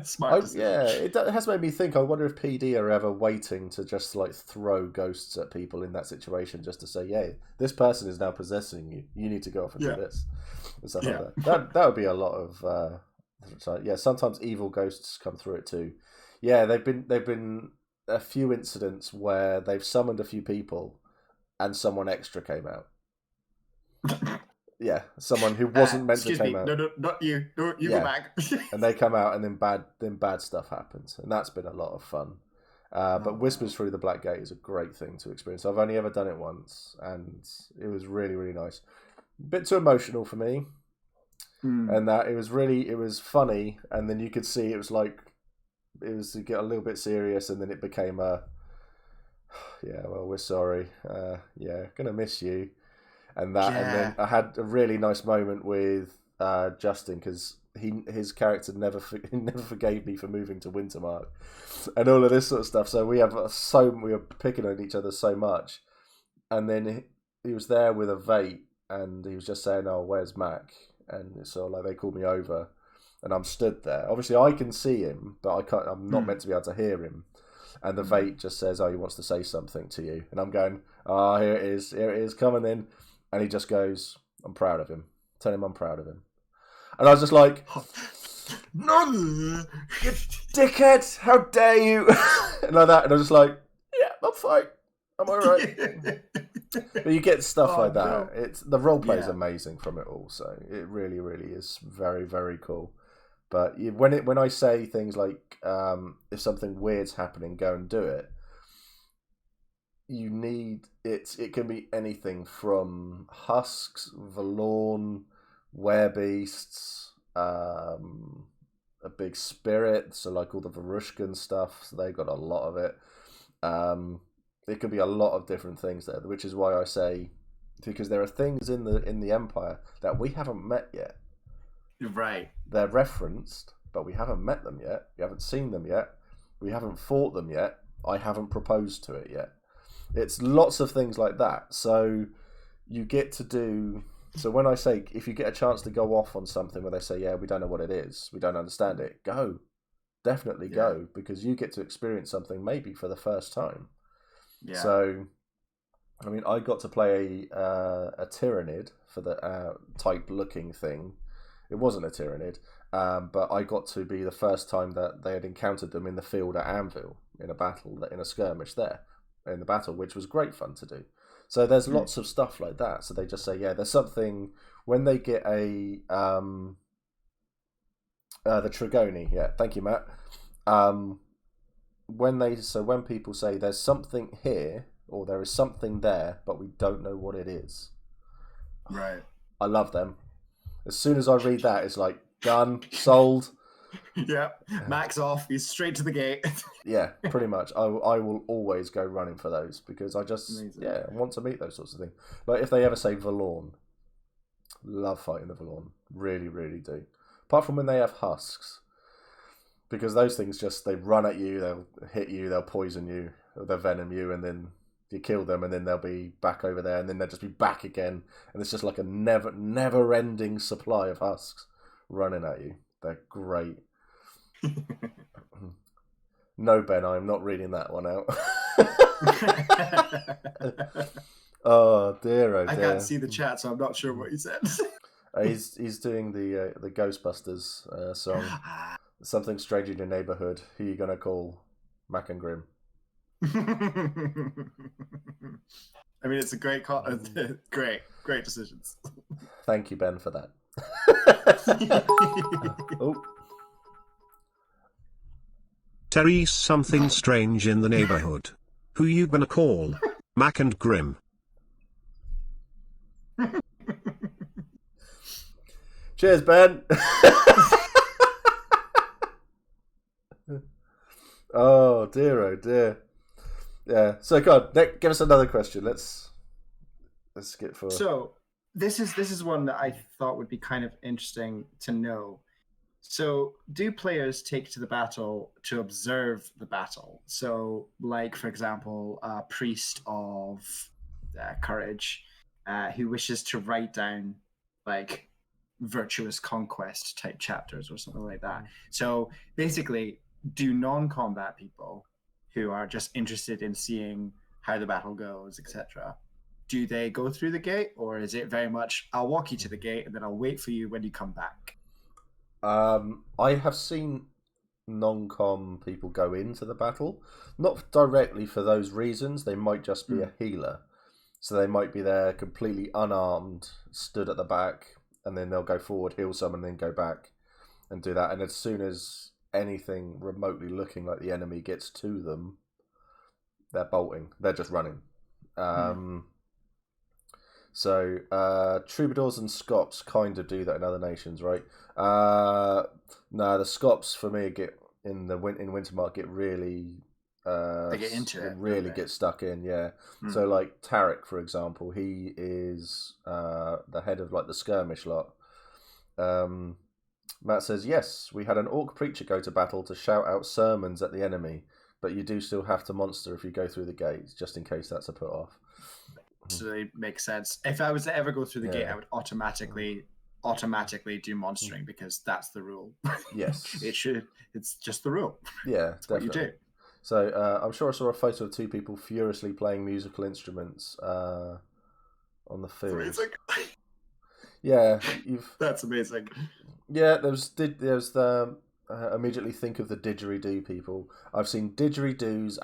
Smart decision. Yeah, it has made me think. I wonder if PD are ever waiting to just throw ghosts at people in that situation, just to say, "Yeah, this person is now possessing you. You need to go off and do this," and stuff like that. That would be a lot of. Sometimes evil ghosts come through it too. Yeah, they've been a few incidents where they've summoned a few people, and someone extra came out. Yeah, someone who wasn't meant to come out. No, not you. No, you go back. And they come out, and then bad stuff happens, and that's been a lot of fun. But Whispers Through the Black Gate is a great thing to experience. I've only ever done it once, and it was really, really nice. A bit too emotional for me, and that it was funny, and then you could see it was to get a little bit serious, and then it became we're sorry, gonna miss you. And then I had a really nice moment with Justin, because his character never forgave me for moving to Wintermark, and all of this sort of stuff. So we were picking on each other so much, and then he was there with a vape, and he was just saying, "Oh, where's Mac?" And so they called me over, and I'm stood there. Obviously, I can see him, but I can't. I'm not meant to be able to hear him. And the vape just says, "Oh, he wants to say something to you," and I'm going, "Oh, here it is, coming in." And he just goes, "I'm proud of him. Tell him I'm proud of him." And I was just like, "No, you dickhead! How dare you!" And like that. And I was just like, "Yeah, I'm fine. I'm all right." But you get stuff like that. No. It's the roleplay is amazing from it all. So it really, really is very, very cool. But when I say things like, if something weird's happening, go and do it. you need it can be anything from husks, Valorn, werebeasts, a big spirit, so like all the Varushkan stuff, so they got a lot of it. It could be a lot of different things there, which is why I say, because there are things in the Empire that we haven't met yet. Right. They're referenced, but we haven't met them yet. We haven't seen them yet. We haven't fought them yet. I haven't proposed to it yet. It's lots of things like that. So you get to do... So when I say, if you get a chance to go off on something where they say, yeah, we don't know what it is, we don't understand it, go. Definitely go, because you get to experience something maybe for the first time. Yeah. So, I mean, I got to play a Tyrannid for the type-looking thing. It wasn't a Tyrannid, but I got to be the first time that they had encountered them in the field at Anvil, in a battle, in a skirmish there, in the battle, which was great fun to do. So there's lots of stuff like that. So they just say, yeah, there's something, when they get the Trigoni, yeah, thank you, Matt. When people say there's something here, or there is something there, but we don't know what it is. Right. I love them. As soon as I read that, it's like, done, sold. Yeah, Max off. He's straight to the gate. Yeah, pretty much. I will always go running for those because I just Amazing. want to meet those sorts of things. Like if they ever say Valorn, love fighting the Valorn. Really, really do. Apart from when they have husks, because those things they run at you, they'll hit you, they'll poison you, or they'll venom you, and then you kill them, and then they'll be back over there, and then they'll just be back again, and it's just like a never-ending supply of husks running at you. They're great. No, Ben, I'm not reading that one out. Oh dear! I can't see the chat, so I'm not sure what he said. He's doing the Ghostbusters song. Something strange in your neighborhood. Who you gonna call? Mac and Grim. I mean, it's a great great decisions. Thank you, Ben, for that. Oh. Terry's something strange in the neighborhood. Who you gonna call? Mac and Grim. Cheers, Ben. Oh dear. Yeah. So God, Nick, give us another question. Let's get for. So this is one that I thought would be kind of interesting to know. So, do players take to the battle to observe the battle? So, like, for example, a priest of courage who wishes to write down, like, virtuous conquest type chapters or something like that. So, basically, do non-combat people who are just interested in seeing how the battle goes, etc., do they go through the gate, or is it very much, I'll walk you to the gate and then I'll wait for you when you come back? I have seen non-com people go into the battle, not directly for those reasons. They might just be a healer, so they might be there completely unarmed, stood at the back, and then they'll go forward, heal someone, and then go back and do that. And as soon as anything remotely looking like the enemy gets to them, they're bolting. They're just running. So troubadours and Scops kind of do that in other nations, right? No, the Scops for me get in Wintermark get really they get into it. Really get stuck in, yeah. So like Tarek, for example, he is the head of like the skirmish lot. Matt says, yes, we had an orc preacher go to battle to shout out sermons at the enemy, but you do still have to monster if you go through the gates, just in case that's a put off. Absolutely makes sense. If I was to ever go through the gate, I would automatically do monstering because that's the rule. Yes. It's just the rule. Yeah, that's what you do. So I'm sure I saw a photo of two people furiously playing musical instruments on the field. Amazing. Yeah, that's amazing. Yeah, there's the immediately think of the didgeridoo people. I've seen didgeridoos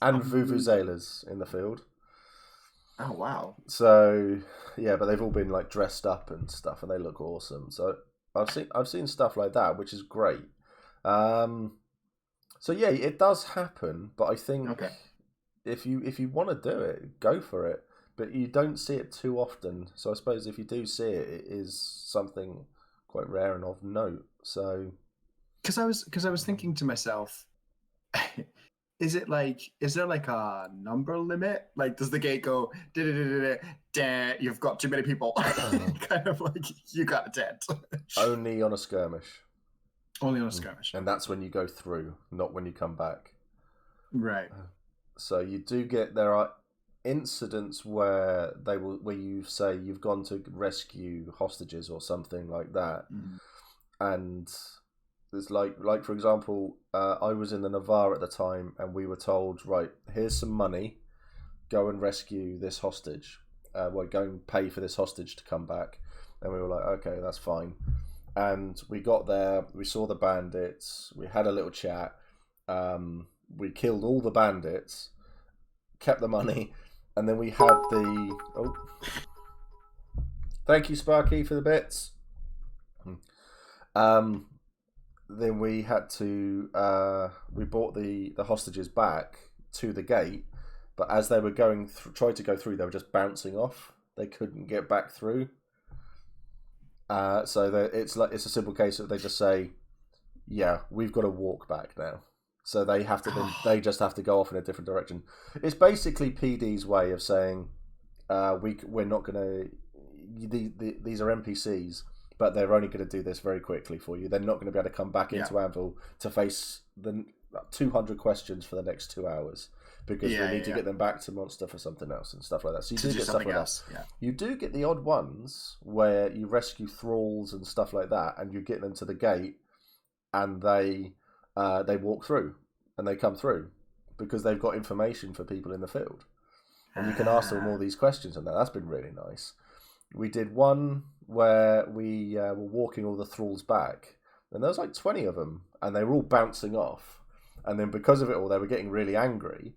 and vuvuzelas in the field. Oh wow! So yeah, but they've all been like dressed up and stuff, and they look awesome. So I've seen stuff like that, which is great. So yeah, it does happen, but I think if you want to do it, go for it. But you don't see it too often. So I suppose if you do see it, it is something quite rare and of note. So, because I was thinking to myself, is there like a number limit? Like, does the gate go, you've got too many people? Kind of like, you got a dead. only on a skirmish. Only on a skirmish. And that's when you go through, not when you come back. Right. So you do get, there are incidents where where you say you've gone to rescue hostages or something like that. And it's like for example, I was in the Navarre at the time, and we were told, right, here's some money, go and rescue this hostage. Go and pay for this hostage to come back. And we were like, okay, that's fine. And we got there, we saw the bandits, we had a little chat, we killed all the bandits, kept the money, and then we had thank you, Sparky, for the bits. Then we had to we brought the hostages back to the gate, but as they were tried to go through, they were just bouncing off. They couldn't get back through. So it's a simple case of they just say, yeah, we've got to walk back now. So they have to they just have to go off in a different direction. It's basically PD's way of saying, we're not going to. These are NPCs, but they're only going to do this very quickly for you. They're not going to be able to come back into Anvil to face the 200 questions for the next 2 hours, because we need to get them back to Monster for something else and stuff like that. So you do get stuff like that. Yeah. You do get the odd ones where you rescue thralls and stuff like that, and you get them to the gate, and they walk through and they come through because they've got information for people in the field, and you can ask them all these questions, and that's been really nice. We did one where we were walking all the thralls back, and there was like 20 of them, and they were all bouncing off. And then because of it all, they were getting really angry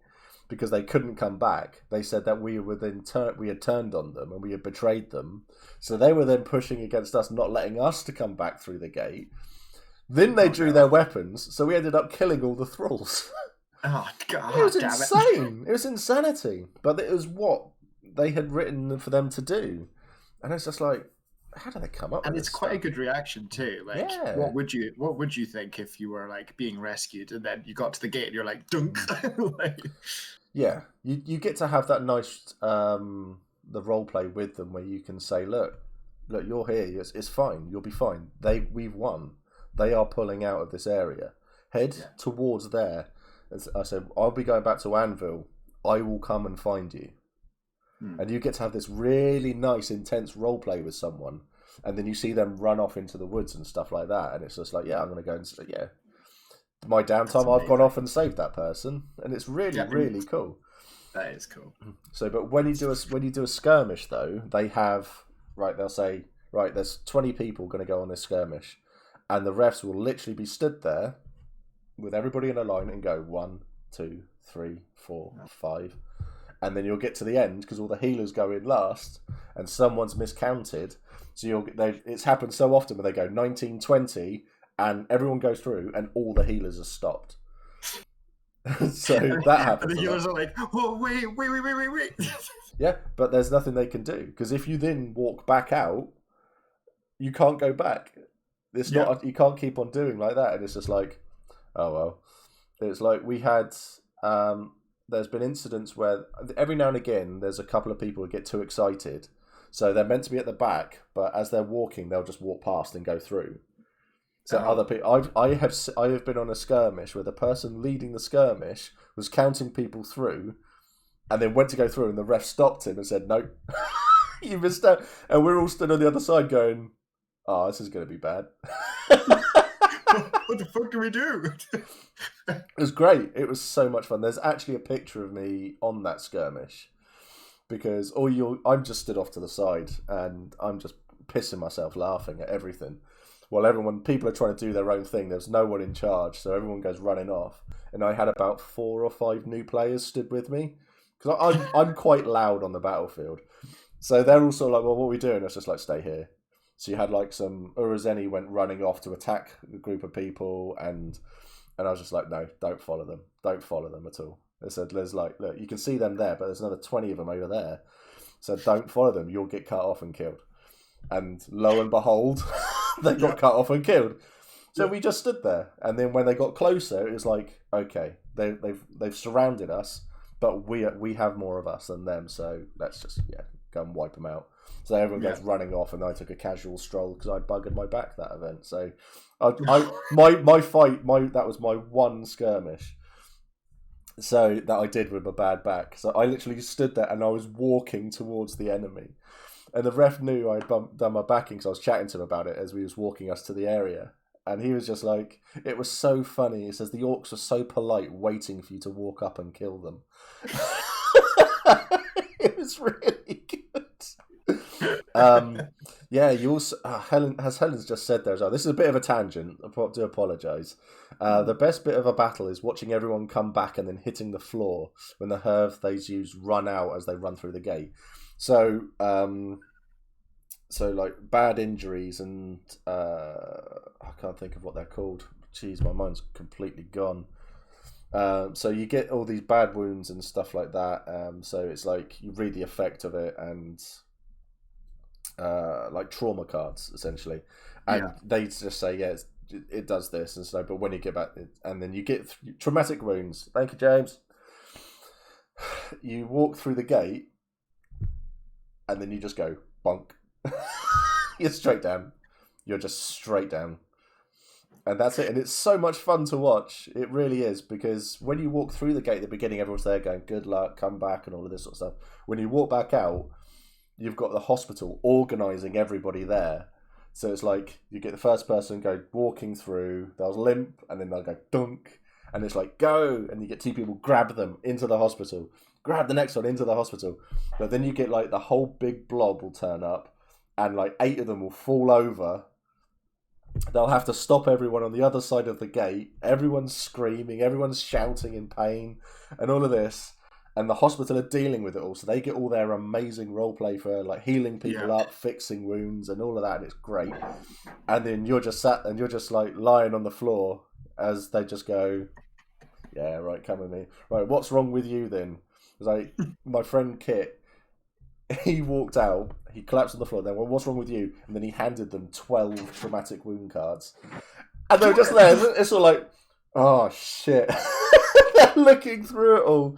because they couldn't come back. They said that we had turned on them and we had betrayed them. So they were then pushing against us, not letting us to come back through the gate. Then they drew their weapons, so we ended up killing all the thralls. Oh, God. It was insane. It was insanity. But it was what they had written for them to do. And it's just like, how do they come up with this? And it's quite a good reaction too. Like, what would you think if you were like being rescued and then you got to the gate and you're like, dunk? Like... Yeah, you get to have that nice the role play with them where you can say, look, you're here. It's fine. You'll be fine. We've won. They are pulling out of this area. Head towards there. As I said, I'll be going back to Anvil. I will come and find you. And you get to have this really nice, intense role play with someone, and then you see them run off into the woods and stuff like that, and it's just like, I'm going to go and say, my downtime, I've gone off and saved that person, and it's really, really cool. That is cool. So, but when you do a skirmish, though, they have they'll say, there's 20 people going to go on this skirmish, and the refs will literally be stood there with everybody in a line and go 1, 2, 3, 4, 5. And then you'll get to the end because all the healers go in last, and someone's miscounted. So it's happened so often where they go 19, 20, and everyone goes through, and all the healers are stopped. So that happens. And the healers are like, "Oh, wait." Yeah, but there's nothing they can do because if you then walk back out, you can't go back. It's not. You can't keep on doing like that, and it's just like, oh well. It's like we had. There's been incidents where every now and again there's a couple of people who get too excited, so they're meant to be at the back, but as they're walking, they'll just walk past and go through. So other people, I have been on a skirmish where the person leading the skirmish was counting people through, and then went to go through, and the ref stopped him and said, "No, you missed out." And we're all stood on the other side going, "Oh, this is going to be bad." What the fuck do we do? It was great. It was so much fun. There's actually a picture of me on that skirmish because I'm just stood off to the side and I'm just pissing myself laughing at everything. While people are trying to do their own thing, there's no one in charge, so everyone goes running off. And I had about 4 or 5 new players stood with me because I'm quite loud on the battlefield. So they're also like, "Well, what are we doing?" It's just like, "Stay here." So you had like some Urazeni went running off to attack a group of people, and I was just like, "No, don't follow them at all." They said, "There's like, look, you can see them there, but there's another 20 of them over there. So don't follow them. You'll get cut off and killed." And lo and behold, they got cut off and killed. So we just stood there, and then when they got closer, it was like, okay, they've surrounded us, but we have more of us than them, so let's just go and wipe them out. So everyone goes running off, and I took a casual stroll because I buggered my back that event. So that was my one skirmish. So that I did with my bad back. So I literally stood there and I was walking towards the enemy, and the ref knew I'd done my backing because I was chatting to him about it as we was walking us to the area. And he was just like, it was so funny. He says the orcs were so polite, waiting for you to walk up and kill them. It was really good. You also Helen's just said there as well. This is a bit of a tangent. I do apologise. The best bit of a battle is watching everyone come back and then hitting the floor when the herb they use run out as they run through the gate. So like bad injuries and I can't think of what they're called. Jeez, my mind's completely gone. So you get all these bad wounds and stuff like that. So it's like you read the effect of it and like trauma cards essentially, and they just say it does this and so. But when you get back, and then you get traumatic wounds. Thank you, James. You walk through the gate, and then you just go bonk. You're straight down. You're just straight down. And that's it. And it's so much fun to watch. It really is. Because when you walk through the gate at the beginning, everyone's there going, good luck, come back, and all of this sort of stuff. When you walk back out, you've got the hospital organising everybody there. So it's like, you get the first person walking through, they'll limp, and then they'll go dunk. And it's like, go! And you get two people, grab them into the hospital. Grab the next one into the hospital. But then you get like the whole big blob will turn up. And like 8 of them will fall over. They'll have to stop everyone on the other side of the gate. Everyone's screaming, everyone's shouting in pain, and all of this. And the hospital are dealing with it all, so they get all their amazing roleplay for like healing people up, fixing wounds, and all of that. And it's great. And then you're just sat and you're just like lying on the floor as they just go, "Yeah, right, come with me. Right, what's wrong with you then?" It's like my friend Kit. He walked out, he collapsed on the floor, then, well, what's wrong with you? And then he handed them 12 traumatic wound cards. And they were just there, it's all like, oh shit. They're looking through it all.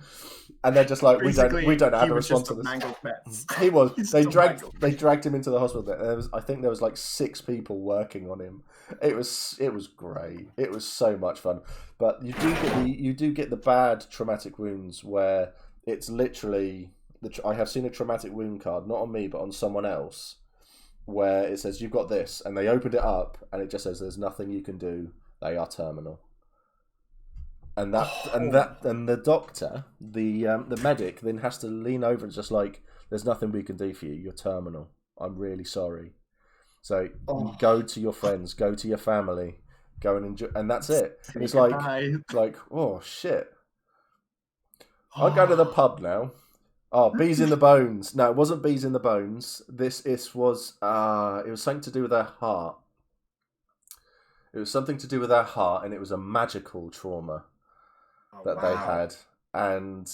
And they're just like, we don't know how to respond to this. He was. They dragged him into the hospital. I think there was like 6 people working on him. It was great. It was so much fun. But you do get the bad traumatic wounds where it's literally... I have seen a traumatic wound card, not on me, but on someone else, where it says, you've got this, and they opened it up, and it just says, there's nothing you can do, they are terminal. And the doctor, the medic, then has to lean over and just like, there's nothing we can do for you, you're terminal. I'm really sorry. So go to your friends, go to your family, go and enjoy, and that's it. It's like, oh shit. I'll go to the pub now. Oh, bees in the bones. No, it wasn't bees in the bones. It was something to do with their heart. It was something to do with their heart, and it was a magical trauma that they had. And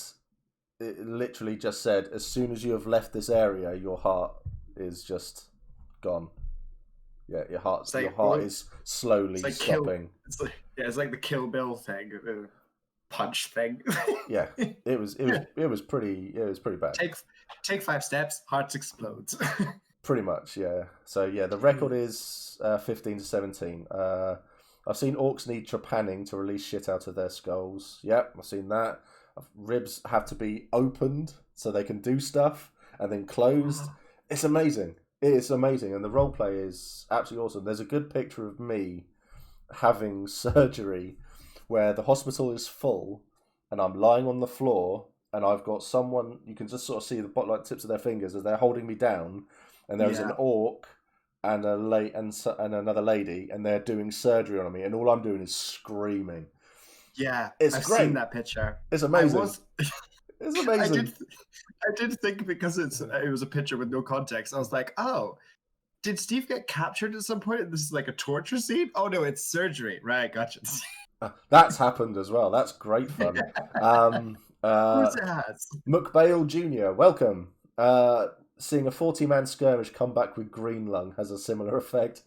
it literally just said, as soon as you have left this area, your heart is just gone. Yeah, your heart is slowly stopping. It's like the Kill Bill thing. Punch thing. Yeah, it was pretty bad. Take 5 steps, hearts explodes. Pretty much, yeah. So yeah, the record is 15 to 17. I've seen orcs need trepanning to release shit out of their skulls. Yep, I've seen that. Ribs have to be opened so they can do stuff and then closed. It's amazing. It is amazing, and the roleplay is absolutely awesome. There's a good picture of me having surgery where the hospital is full and I'm lying on the floor and I've got someone, you can just sort of see the like tips of their fingers as they're holding me down, and there's an orc and and another lady, and they're doing surgery on me, and all I'm doing is screaming. Yeah, I've seen that picture. It's amazing. It's amazing. I did think, because it was a picture with no context, I was like, oh, did Steve get captured at some point and this is like a torture scene? Oh no, it's surgery. Right, gotcha. That's happened as well. That's great fun. course it has. McBale Jr., welcome. Seeing a 40-man skirmish come back with green lung has a similar effect.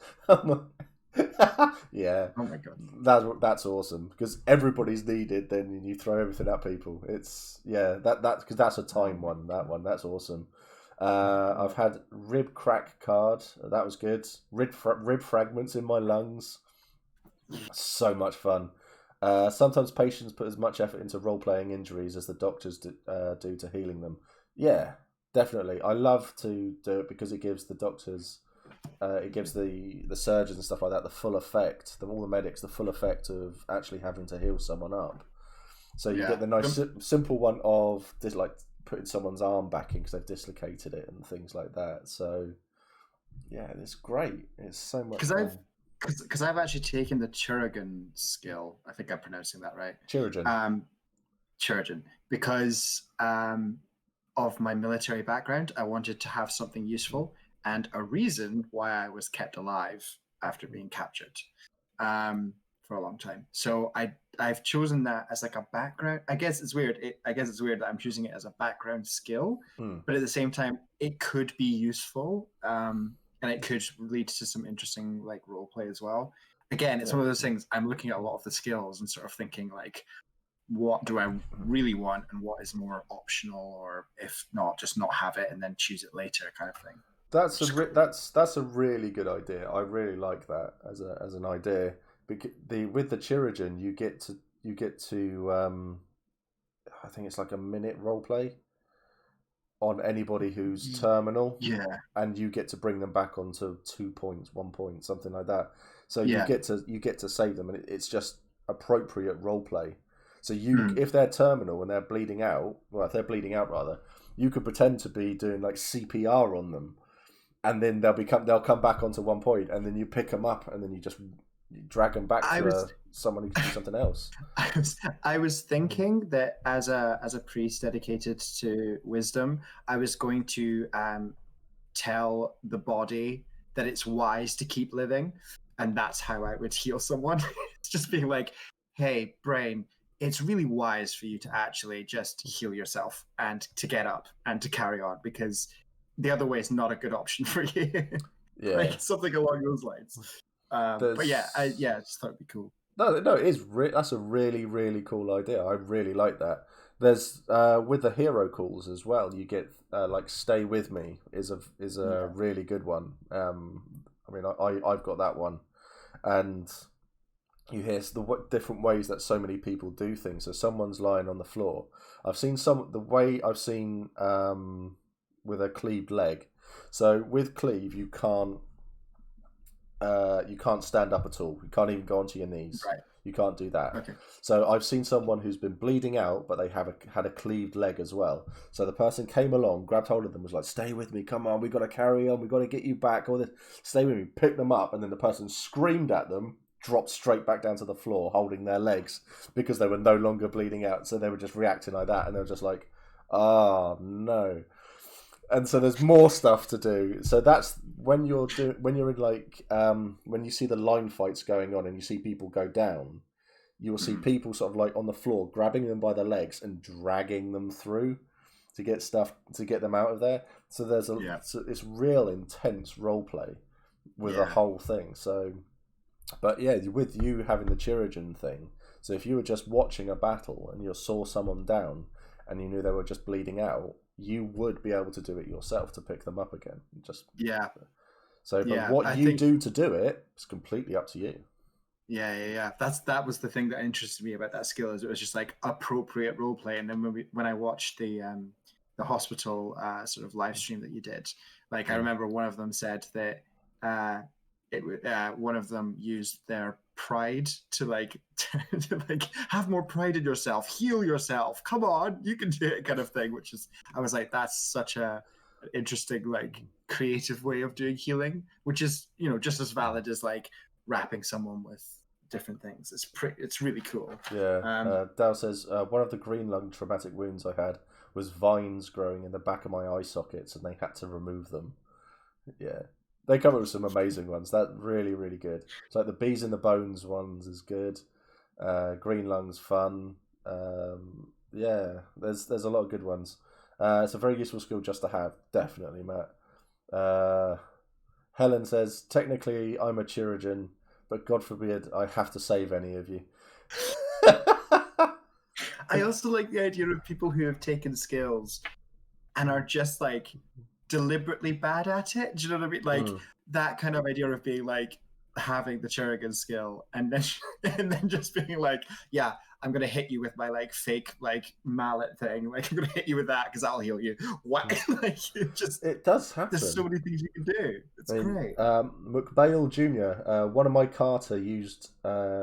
Yeah. Oh my god. That's awesome because everybody's needed. Then you throw everything at people. It's that because that's a time one. That's awesome. I've had rib crack card. That was good. Rib fragments in my lungs. So much fun. Sometimes patients put as much effort into role-playing injuries as the doctors do to healing them. Yeah, definitely. I love to do it because it gives the doctors, it gives the surgeons and stuff like that the full effect, all the medics, the full effect of actually having to heal someone up. So you get the nice simple one of just like putting someone's arm back in because they've dislocated it and things like that. So yeah, it's great. It's so much fun. Because I've actually taken the Chirurgeon skill. I think I'm pronouncing that right. Chirurgeon. Chirurgeon. Because of my military background, I wanted to have something useful and a reason why I was kept alive after being captured for a long time. So I've chosen that as like a background. I guess it's weird. I guess it's weird that I'm choosing it as a background skill, but at the same time, it could be useful. And it could lead to some interesting like role play as well. Again, it's one of those things. I'm looking at a lot of the skills and sort of thinking like, what do I really want, and what is more optional, or if not, just not have it and then choose it later, kind of thing. That's a really good idea. I really like that as an idea. With the Chirurgeon, you get to I think it's like a minute role play on anybody who's terminal, and you get to bring them back onto 2 points, 1 point, something like that. So you get to save them, and it's just appropriate role play. So if they're terminal and they're bleeding out, if they're bleeding out rather, you could pretend to be doing like CPR on them, and then they'll come back onto 1 point, and then you pick them up, and then you just drag them back to someone who can do something else. I was thinking that as a priest dedicated to wisdom, I was going to tell the body that it's wise to keep living, and that's how I would heal someone. It's just being like, hey, brain, it's really wise for you to actually just heal yourself and to get up and to carry on, because the other way is not a good option for you. Yeah. Like something along those lines. But yeah, I just thought it'd be cool. No, it is. That's a really, really cool idea. I really like that. There's with the hero calls as well. You get like "Stay with me" is a really good one. I mean, I've got that one, and you hear the different ways that so many people do things. So someone's lying on the floor. I've seen with a cleaved leg. So with cleave, you can't stand up at all. You can't even go onto your knees. Right. You can't do that. Okay. So I've seen someone who's been bleeding out, but they had a cleaved leg as well. So the person came along, grabbed hold of them, was like, "Stay with me, come on, we got to carry on, we got to get you back. All this, stay with me." Picked them up, and then the person screamed at them, dropped straight back down to the floor, holding their legs because they were no longer bleeding out. So they were just reacting like that, and they were just like, "Oh no." And so there's more stuff to do. So that's when you see the line fights going on and you see people go down, you will see people sort of like on the floor grabbing them by the legs and dragging them through to get them out of there. So there's it's real intense role play with the whole thing. So, but yeah, with you having the Chirurgeon thing. So if you were just watching a battle and you saw someone down and you knew they were just bleeding out, you would be able to do it yourself to pick them up again. What you do to do it is completely up to you. Yeah. That was the thing that interested me about that skill, is it was just like appropriate role play. And then when I watched the hospital sort of live stream that you did, like I remember one of them said that one of them used their pride to like have more pride in yourself, heal yourself, come on, you can do it, kind of thing. Which is, I was like, that's such a interesting, like, creative way of doing healing, which is, you know, just as valid as like wrapping someone with different things. It's really cool. Dow says one of the green lung traumatic wounds I had was vines growing in the back of my eye sockets, and they had to remove them. They come up with some amazing ones. That's really, really good. It's like the bees in the bones ones is good. Green lungs fun. Yeah, there's a lot of good ones. It's a very useful skill just to have, definitely, Matt. Helen says, technically I'm a chirurgeon, but God forbid I have to save any of you. I also like the idea of people who have taken skills and are just like deliberately bad at it. Do you know what I mean? Like that kind of idea of being like having the Chirurgeon skill and then just being like, yeah, I'm gonna hit you with my like fake like mallet thing. Like I'm gonna hit you with that because that'll heal you. What? Like it does happen. There's so many things you can do. It's great. McBale Jr., one of my Carter used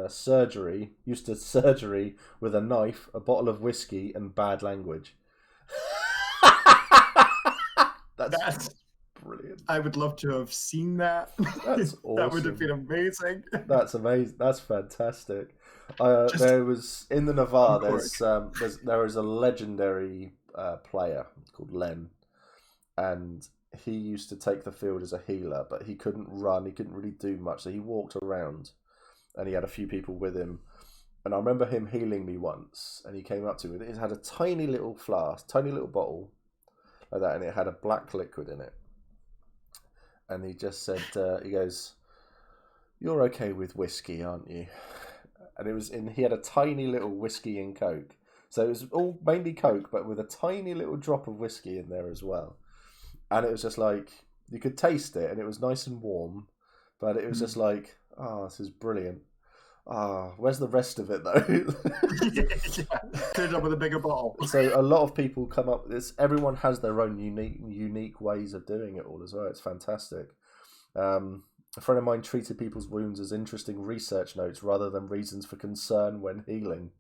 surgery with a knife, a bottle of whiskey, and bad language. That's brilliant. I would love to have seen that. That's awesome. That would have been amazing. That's amazing. That's fantastic. There was in the Navarre. There is a legendary player called Len, and he used to take the field as a healer, but he couldn't run. He couldn't really do much, so he walked around, and he had a few people with him. And I remember him healing me once, and he came up to me. It had a tiny little flask, tiny little bottle, like that, and it had a black liquid in it. And he just said, he goes, "You're okay with whiskey, aren't you?" And he had a tiny little whiskey and Coke. So it was all mainly Coke, but with a tiny little drop of whiskey in there as well. And it was just like, you could taste it, and it was nice and warm, but it was just like, oh, this is brilliant. Where's the rest of it though? Could have done with a bigger bottle. So a lot of people come up with this. Everyone has their own unique ways of doing it all as well. It's fantastic. A friend of mine treated people's wounds as interesting research notes rather than reasons for concern when healing.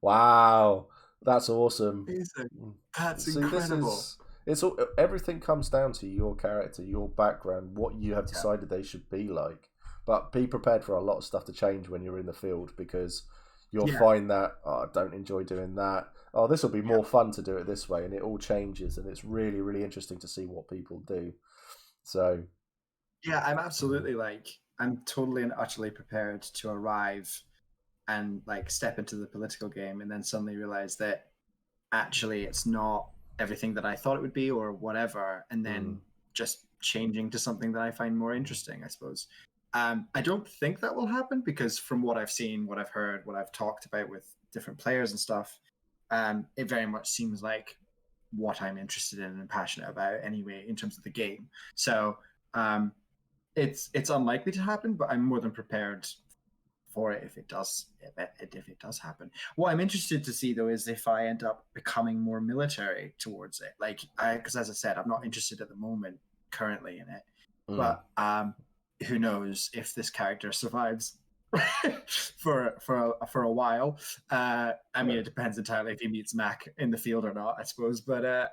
Wow, that's awesome. Amazing. That's incredible. Everything comes down to your character, your background, what you have decided they should be like. But be prepared for a lot of stuff to change when you're in the field, because you'll find that, I don't enjoy doing that. Oh, this will be more fun to do it this way, and it all changes, and it's really, really interesting to see what people do. So, yeah, I'm totally and utterly prepared to arrive and like step into the political game, and then suddenly realize that actually it's not everything that I thought it would be, or whatever, and then just changing to something that I find more interesting, I suppose. I don't think that will happen, because from what I've seen, what I've heard, what I've talked about with different players and stuff, it very much seems like what I'm interested in and passionate about anyway, in terms of the game. So it's unlikely to happen, but I'm more than prepared for it if it does happen. What I'm interested to see though is if I end up becoming more military towards it, because as I said, I'm not interested at the moment currently in it, but who knows if this character survives for a while. I mean, it depends entirely if he meets Mac in the field or not, I suppose. But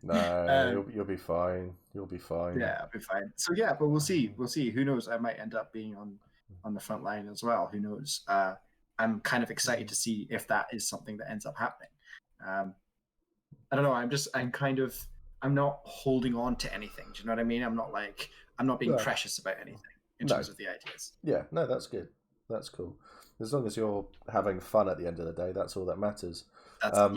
no, you'll be fine. You'll be fine. Yeah, I'll be fine. So yeah, but we'll see. We'll see. Who knows? I might end up being on the front line as well. Who knows? I'm kind of excited to see if that is something that ends up happening. I don't know. I'm not holding on to anything. Do you know what I mean? I'm not being precious about anything in terms of the ideas. Yeah, no, that's good. That's cool. As long as you're having fun at the end of the day, that's all that matters. That's the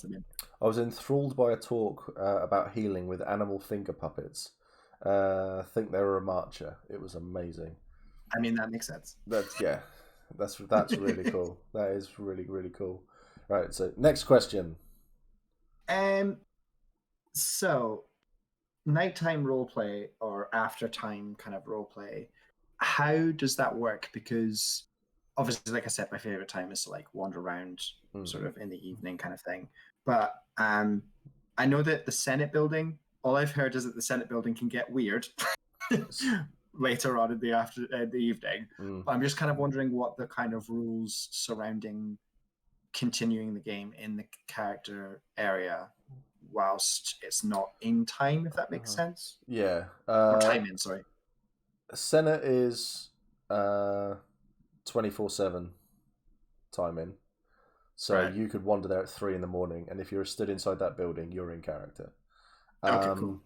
main. I was enthralled by a talk about healing with animal finger puppets. I think they were a marcher. It was amazing. I mean, that makes sense. That's really cool. That is really, really cool. Right, so next question. So, nighttime roleplay or after time kind of roleplay, how does that work? Because obviously, like I said, my favorite time is to like wander around sort of in the evening kind of thing. But I know that the Senate building, all I've heard is that the Senate building can get weird later on in the evening. But I'm just kind of wondering what the kind of rules surrounding continuing the game in the character area whilst it's not in time, if that makes sense. Yeah. Or time in, sorry. Senate is 24/7 time in. So you could wander there at 3 a.m, and if you're stood inside that building, you're in character. Okay, cool.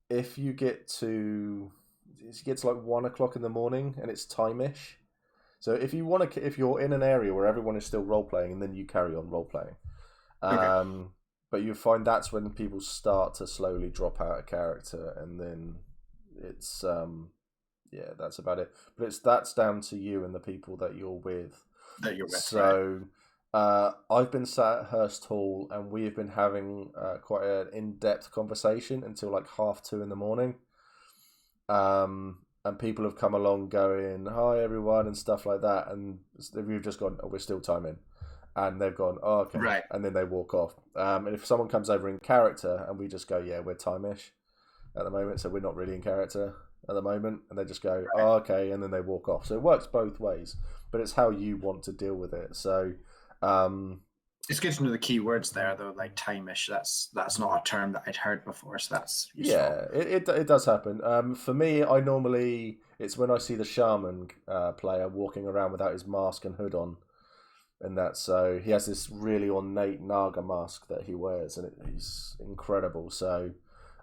If you get to like 1 o'clock in the morning and it's time-ish, So if you want to, if you're in an area where everyone is still role playing, and then you carry on role playing, but you find that's when people start to slowly drop out of character, and then it's yeah, that's about it. But that's down to you and the people that you're with. So I've been sat at Hurst Hall, and we have been having quite an in-depth conversation until like 2:30 in the morning. And people have come along going, "Hi everyone," and stuff like that, and we've just gone, "Oh, we're still timing," and they've gone, "Oh, okay," Right. and then they walk off. And if someone comes over in character, and we just go, "Yeah, we're time-ish at the moment, so we're not really in character at the moment," and they just go, right. "Oh, okay," and then they walk off. So it works both ways, but it's how you want to deal with it. So it's good to know the key words there, though, like time-ish. That's not a term that I'd heard before, so that's useful. Yeah, it does happen. For me, I normally, it's when I see the shaman player walking around without his mask and hood on, and that, so he has this really ornate Naga mask that he wears, and he's incredible. So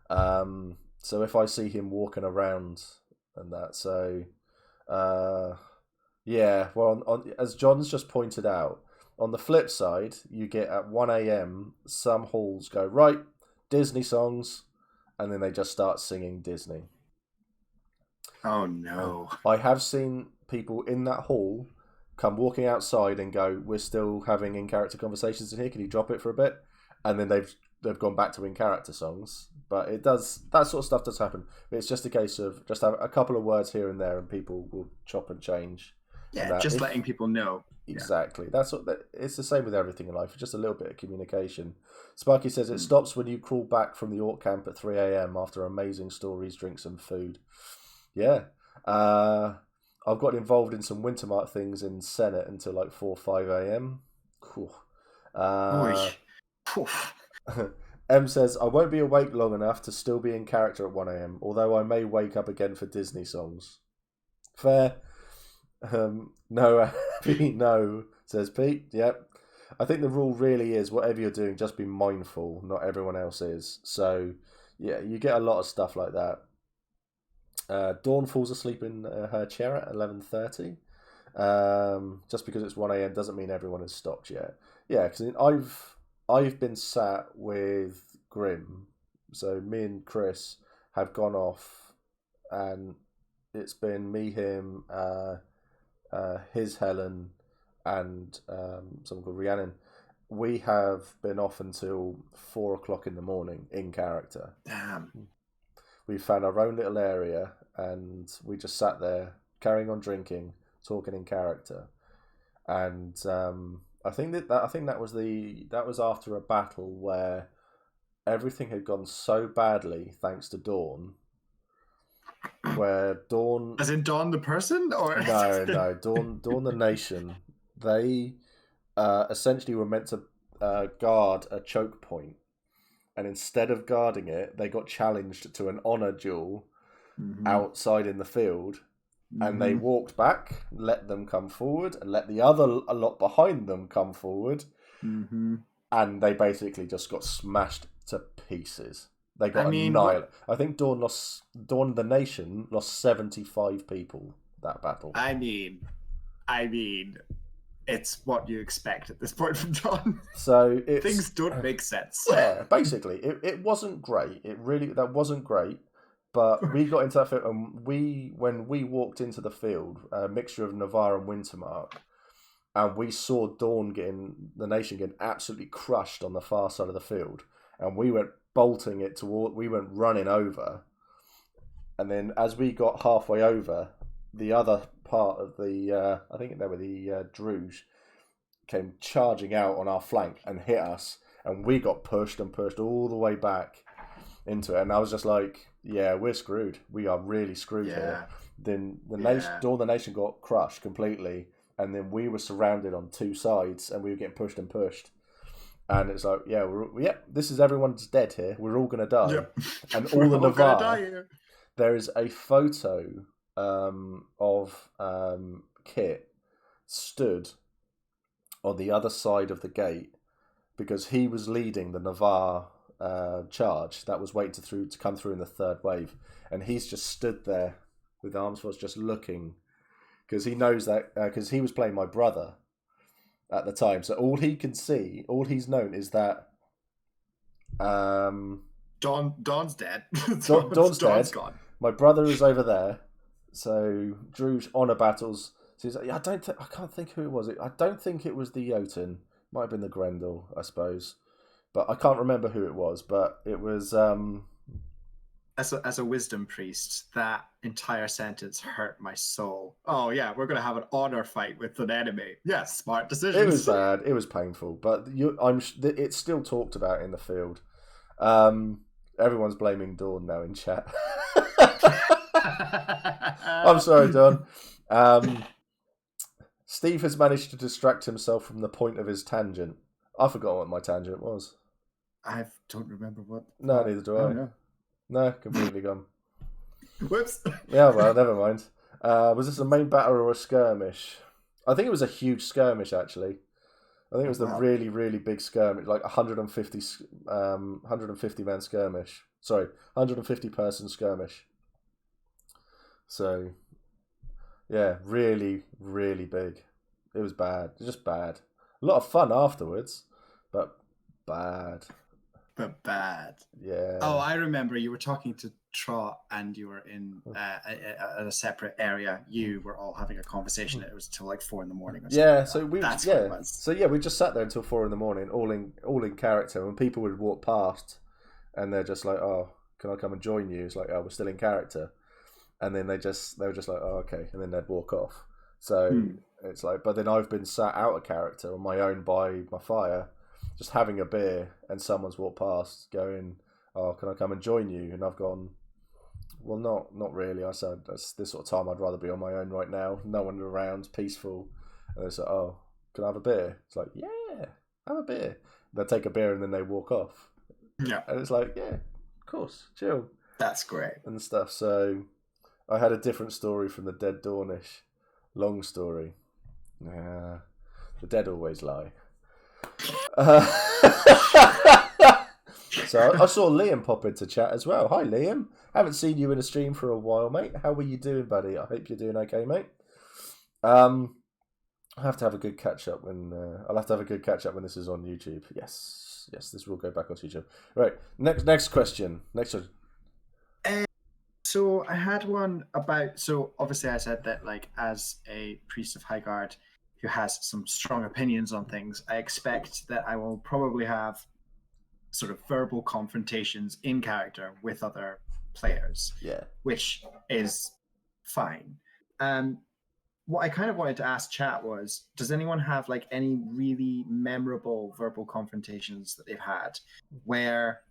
if I see him walking around and that, so yeah, well, as John's just pointed out, on the flip side, you get at 1 a.m, some halls go, right, Disney songs, and then they just start singing Disney. Oh, no. I have seen people in that hall come walking outside and go, "We're still having in-character conversations in here, can you drop it for a bit?" And then they've gone back to in-character songs. But it does, that sort of stuff does happen. But it's just a case of just have a couple of words here and there, and people will chop and change. Yeah, just letting people know. Exactly. That's what it's the same with everything in life. It's just a little bit of communication. Sparky says it stops when you crawl back from the Orc camp at 3 a.m. after amazing stories, drinks, and food. Yeah. I've got involved in some Wintermark things in Senate until like 4 or 5 a.m. Cool. M says, I won't be awake long enough to still be in character at 1 a.m, although I may wake up again for Disney songs. Fair. No, no, says Pete. Yep. I think the rule really is whatever you're doing, just be mindful. Not everyone else is. So, yeah, you get a lot of stuff like that. Dawn falls asleep in her chair at 11:30. Just because it's 1 a.m. doesn't mean everyone has stopped yet. Yeah, because I've been sat with Grim. So me and Chris have gone off, and it's been me, him, his Helen, and someone called Rhiannon. We have been off until 4 o'clock in the morning in character. Damn. We found our own little area, and we just sat there carrying on drinking, talking in character. And I think that was after a battle where everything had gone so badly thanks to Dawn. Where Dawn, as in Dawn the person, or no, Dawn the nation. They essentially were meant to guard a choke point, and instead of guarding it, they got challenged to an honor duel outside in the field, and they walked back, let them come forward, and let a lot behind them come forward, and they basically just got smashed to pieces. They got annihilated. I think Dawn the Nation lost 75 people that battle. I mean, it's what you expect at this point from Dawn. So things don't make sense. Yeah, basically, it wasn't great. That wasn't great. But we got into that field, and when we walked into the field, a mixture of Navarre and Wintermark, and we saw Dawn the Nation getting absolutely crushed on the far side of the field, and we went bolting it we went running over, and then as we got halfway over, the other part of the I think they were the Druge came charging out on our flank and hit us, and we got pushed all the way back into it, and I was just like, yeah, we're screwed. We are really screwed here. Then Dawn the Nation got crushed completely, and then we were surrounded on two sides, and we were getting pushed and pushed. And it's like, this is everyone's dead here. We're all gonna die, and all the Navarre. There is a photo of Kit stood on the other side of the gate because he was leading the Navarre charge that was waiting to come through in the third wave, and he's just stood there with arms crossed, just looking because he knows that because he was playing my brother at the time. So all he can see, all he's known is that Dawn's dead. Dawn's dead. Gone. My brother is over there. So Drew's honor battles. So he's like, I can't think who it was. I don't think it was the Jotun. Might have been the Grendel, I suppose. But I can't remember who it was. But it was. As a wisdom priest, that entire sentence hurt my soul. Oh yeah, we're gonna have an honor fight with an enemy. Yes, smart decisions. It was bad. It was painful. But it's still talked about in the field. Everyone's blaming Dawn now in chat. I'm sorry, Dawn. Steve has managed to distract himself from the point of his tangent. I forgot what my tangent was. I don't remember what. No, neither do I. No. No, completely gone. Whoops. Yeah, well, never mind. Was this a main battle or a skirmish? I think it was a huge skirmish, actually. I think it was the really, really big skirmish, like 150 man skirmish. Sorry, 150 person skirmish. So, yeah, really, really big. It was bad. Just bad. A lot of fun afterwards, but bad. But bad. Yeah. Oh, I remember you were talking to Trot and you were in a separate area. You were all having a conversation. It was till like 4 a.m. or something. Yeah, so we That's what it was. So yeah, we just sat there until 4 a.m, all in character, and people would walk past, and they're just like, "Oh, can I come and join you?" It's like, "Oh, we're still in character," and then they were just like, "Oh, okay," and then they'd walk off. So it's like, but then I've been sat out of character on my own by my fire, just having a beer, and someone's walked past going, "Oh, can I come and join you?" And I've gone, "Well, not really." I said, "That's this sort of time. I'd rather be on my own right now. No one around, peaceful." And they said, "Oh, can I have a beer?" It's like, "Yeah, have a beer." They take a beer and then they walk off. Yeah. And it's like, "Yeah, of course, chill." That's great. And stuff. So I had a different story from the Dead Dawnish. Long story. The dead always lie. So I saw Liam pop into chat as well. Hi, Liam. Haven't seen you in a stream for a while, mate. How are you doing, buddy? I hope you're doing okay, mate. I'll have to have a good catch up when this is on YouTube. Yes, this will go back on YouTube. Right. Next question. So I had one about. So obviously, I said that like as a priest of Highguard who has some strong opinions on things, I expect that I will probably have sort of verbal confrontations in character with other players. Yeah. Which is fine. What I kind of wanted to ask chat was, does anyone have like any really memorable verbal confrontations that they've had where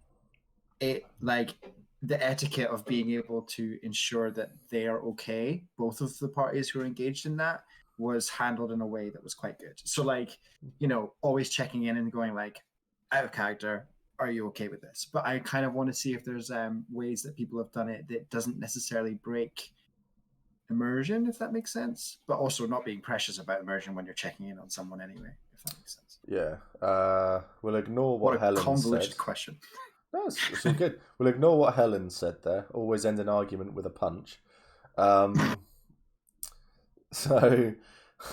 it like the etiquette of being able to ensure that they are okay, both of the parties who are engaged in that, was handled in a way that was quite good. So like, you know, always checking in and going like, out of character, are you okay with this? But I kind of want to see if there's ways that people have done it that doesn't necessarily break immersion, if that makes sense, but also not being precious about immersion when you're checking in on someone anyway, if that makes sense. Yeah. We'll ignore what Helen convoluted said. Question. No, it's all good. We'll ignore what Helen said there. Always end an argument with a punch. So,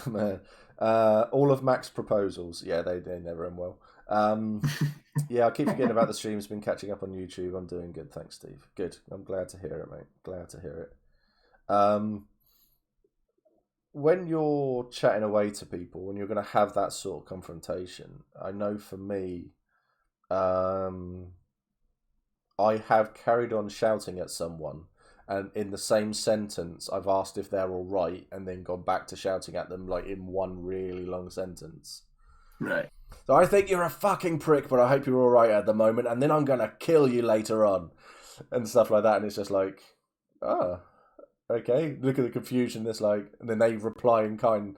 man, all of Mac's proposals, yeah, they never end well. Yeah, I keep forgetting about the streams. Been catching up on YouTube. I'm doing good, thanks, Steve. Good. I'm glad to hear it, mate. Glad to hear it. When you're chatting away to people, when you're going to have that sort of confrontation, I know for me, I have carried on shouting at someone, and in the same sentence, I've asked if they're all right, and then gone back to shouting at them like in one really long sentence. Right. So I think you're a fucking prick, but I hope you're all right at the moment, and then I'm gonna kill you later on, and stuff like that. And it's just like, oh, okay. Look at the confusion. It's like, and then they reply in kind.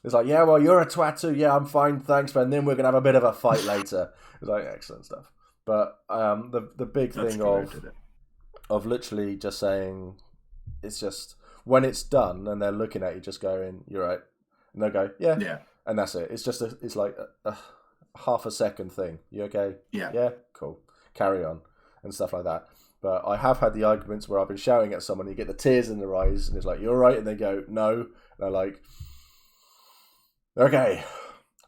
It's like, yeah, well, you're a twat too. Yeah, I'm fine, thanks, but then we're gonna have a bit of a fight later. It's like excellent stuff. But the big thing of literally just saying, it's just when it's done and they're looking at you, just going, "You're right," and they'll go, "Yeah," and that's it. It's just it's like a half a second thing. You okay? Yeah. Yeah. Cool. Carry on and stuff like that. But I have had the arguments where I've been shouting at someone, and you get the tears in their eyes, and it's like, "You're right," and they go, "No," and they're like, "Okay,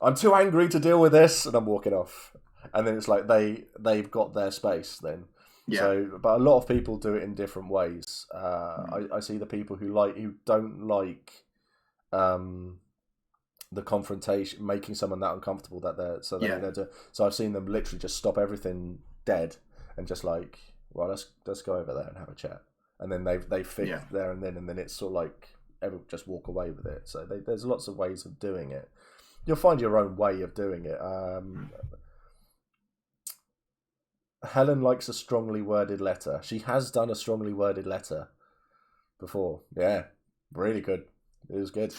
I'm too angry to deal with this," and I'm walking off. And then it's like they've got their space then. Yeah. So, but a lot of people do it in different ways. I see the people who don't like the confrontation, making someone that uncomfortable that they're so I've seen them literally just stop everything dead and just like, well, let's go over there and have a chat, and then they fit there and then it's sort of like just walk away with it. So there's lots of ways of doing it. You'll find your own way of doing it. Helen likes a strongly worded letter. She has done a strongly worded letter before. Yeah, really good. It was good.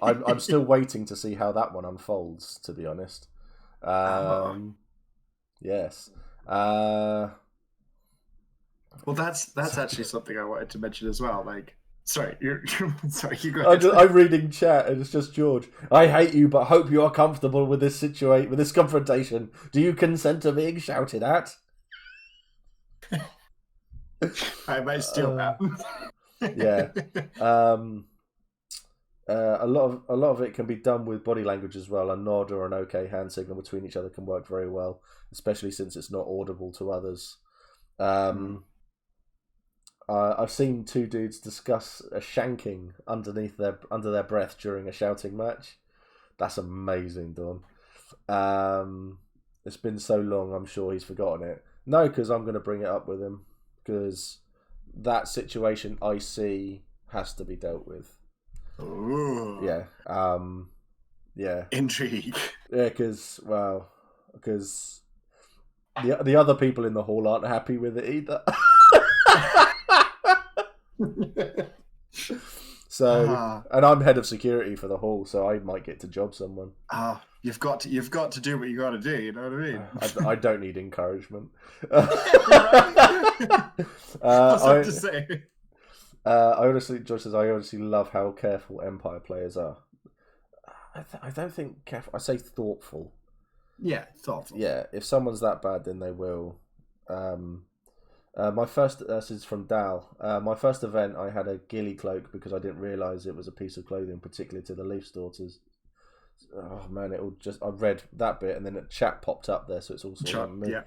I'm still waiting to see how that one unfolds, to be honest. Yes. Well, that's actually something I wanted to mention as well. Like, sorry, sorry, you go ahead. I'm reading chat, and it's just George. I hate you, but hope you are comfortable with this with this confrontation. Do you consent to being shouted at? I might steal that. Yeah. A lot of it can be done with body language as well. A nod or an okay hand signal between each other can work very well, especially since it's not audible to others. I've seen two dudes discuss a shanking under their breath during a shouting match. That's amazing, Dawn. It's been so long, I'm sure he's forgotten it. No, because I'm going to bring it up with him, because that situation I see has to be dealt with. Ooh. Yeah. Yeah. Intrigue. Yeah, because the other people in the hall aren't happy with it either. So, and I'm head of security for the hall, so I might get to job someone. You've got to do what you got to do. You know what I mean? I don't need encouragement. What's to say? George says, I honestly love how careful Empire players are. I don't think careful. I say thoughtful. Yeah, thoughtful. Yeah, if someone's that bad, then they will. My first, this is from Dal. My first event, I had a ghillie cloak because I didn't realise it was a piece of clothing, particularly to the Leaf's daughters. Oh man, I read that bit and then a chat popped up there, so it's also yeah.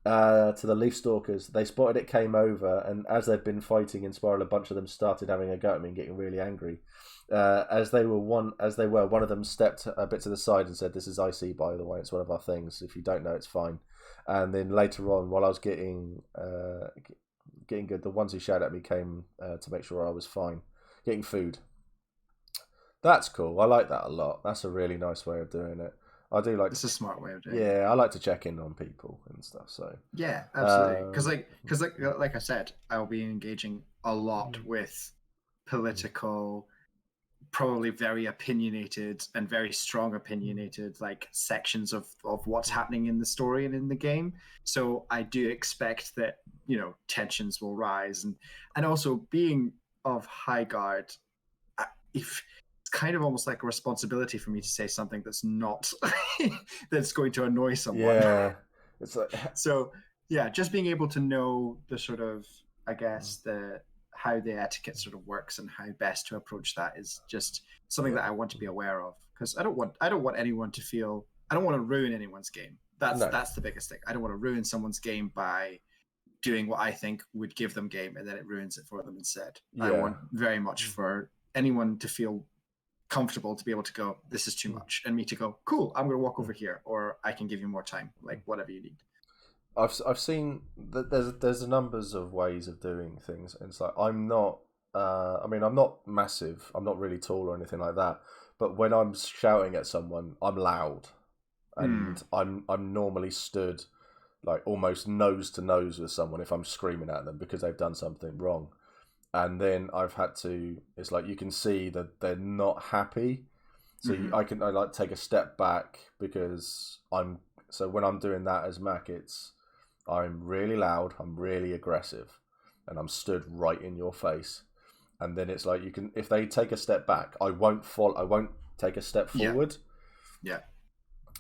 To the Leaf Stalkers, they spotted it, came over, and as they'd been fighting in Spiral, a bunch of them started having a go at me and getting really angry. As they were, one of them stepped a bit to the side and said, "This is IC, by the way. It's one of our things. If you don't know, it's fine." And then later on, while I was getting good, the ones who shouted at me came to make sure I was fine, getting food. That's cool. I like that a lot. That's a really nice way of doing it. I do like. It's a smart way of doing it. Yeah, I like to check in on people and stuff. So yeah, absolutely. Because like I said, I'll be engaging a lot with political, probably very opinionated and very strong opinionated like sections of what's happening in the story and in the game. So I do expect that, you know, tensions will rise, and also being of high guard, if it's kind of almost like a responsibility for me to say something that's not that's going to annoy someone. Yeah, it's like... So yeah, just being able to know the sort of, I guess, how the etiquette sort of works and how best to approach that is just something that I want to be aware of, because I don't want anyone to feel, I don't want to ruin anyone's game. That's the biggest thing. I don't want to ruin someone's game by doing what I think would give them game and then it ruins it for them instead. Yeah. I want very much for anyone to feel comfortable to be able to go, this is too much, and me to go, cool, I'm going to walk over here, or I can give you more time, like whatever you need. I've seen that there's a numbers of ways of doing things, and it's like I'm not massive, I'm not really tall or anything like that, but when I'm shouting at someone, I'm loud, and I'm normally stood like almost nose to nose with someone if I'm screaming at them because they've done something wrong, and then I've had to. It's like you can see that they're not happy, so I like take a step back because so when I'm doing that as Mac, I'm really loud, I'm really aggressive, and I'm stood right in your face. And then it's like you can, if they take a step back, I won't take a step forward. Yeah.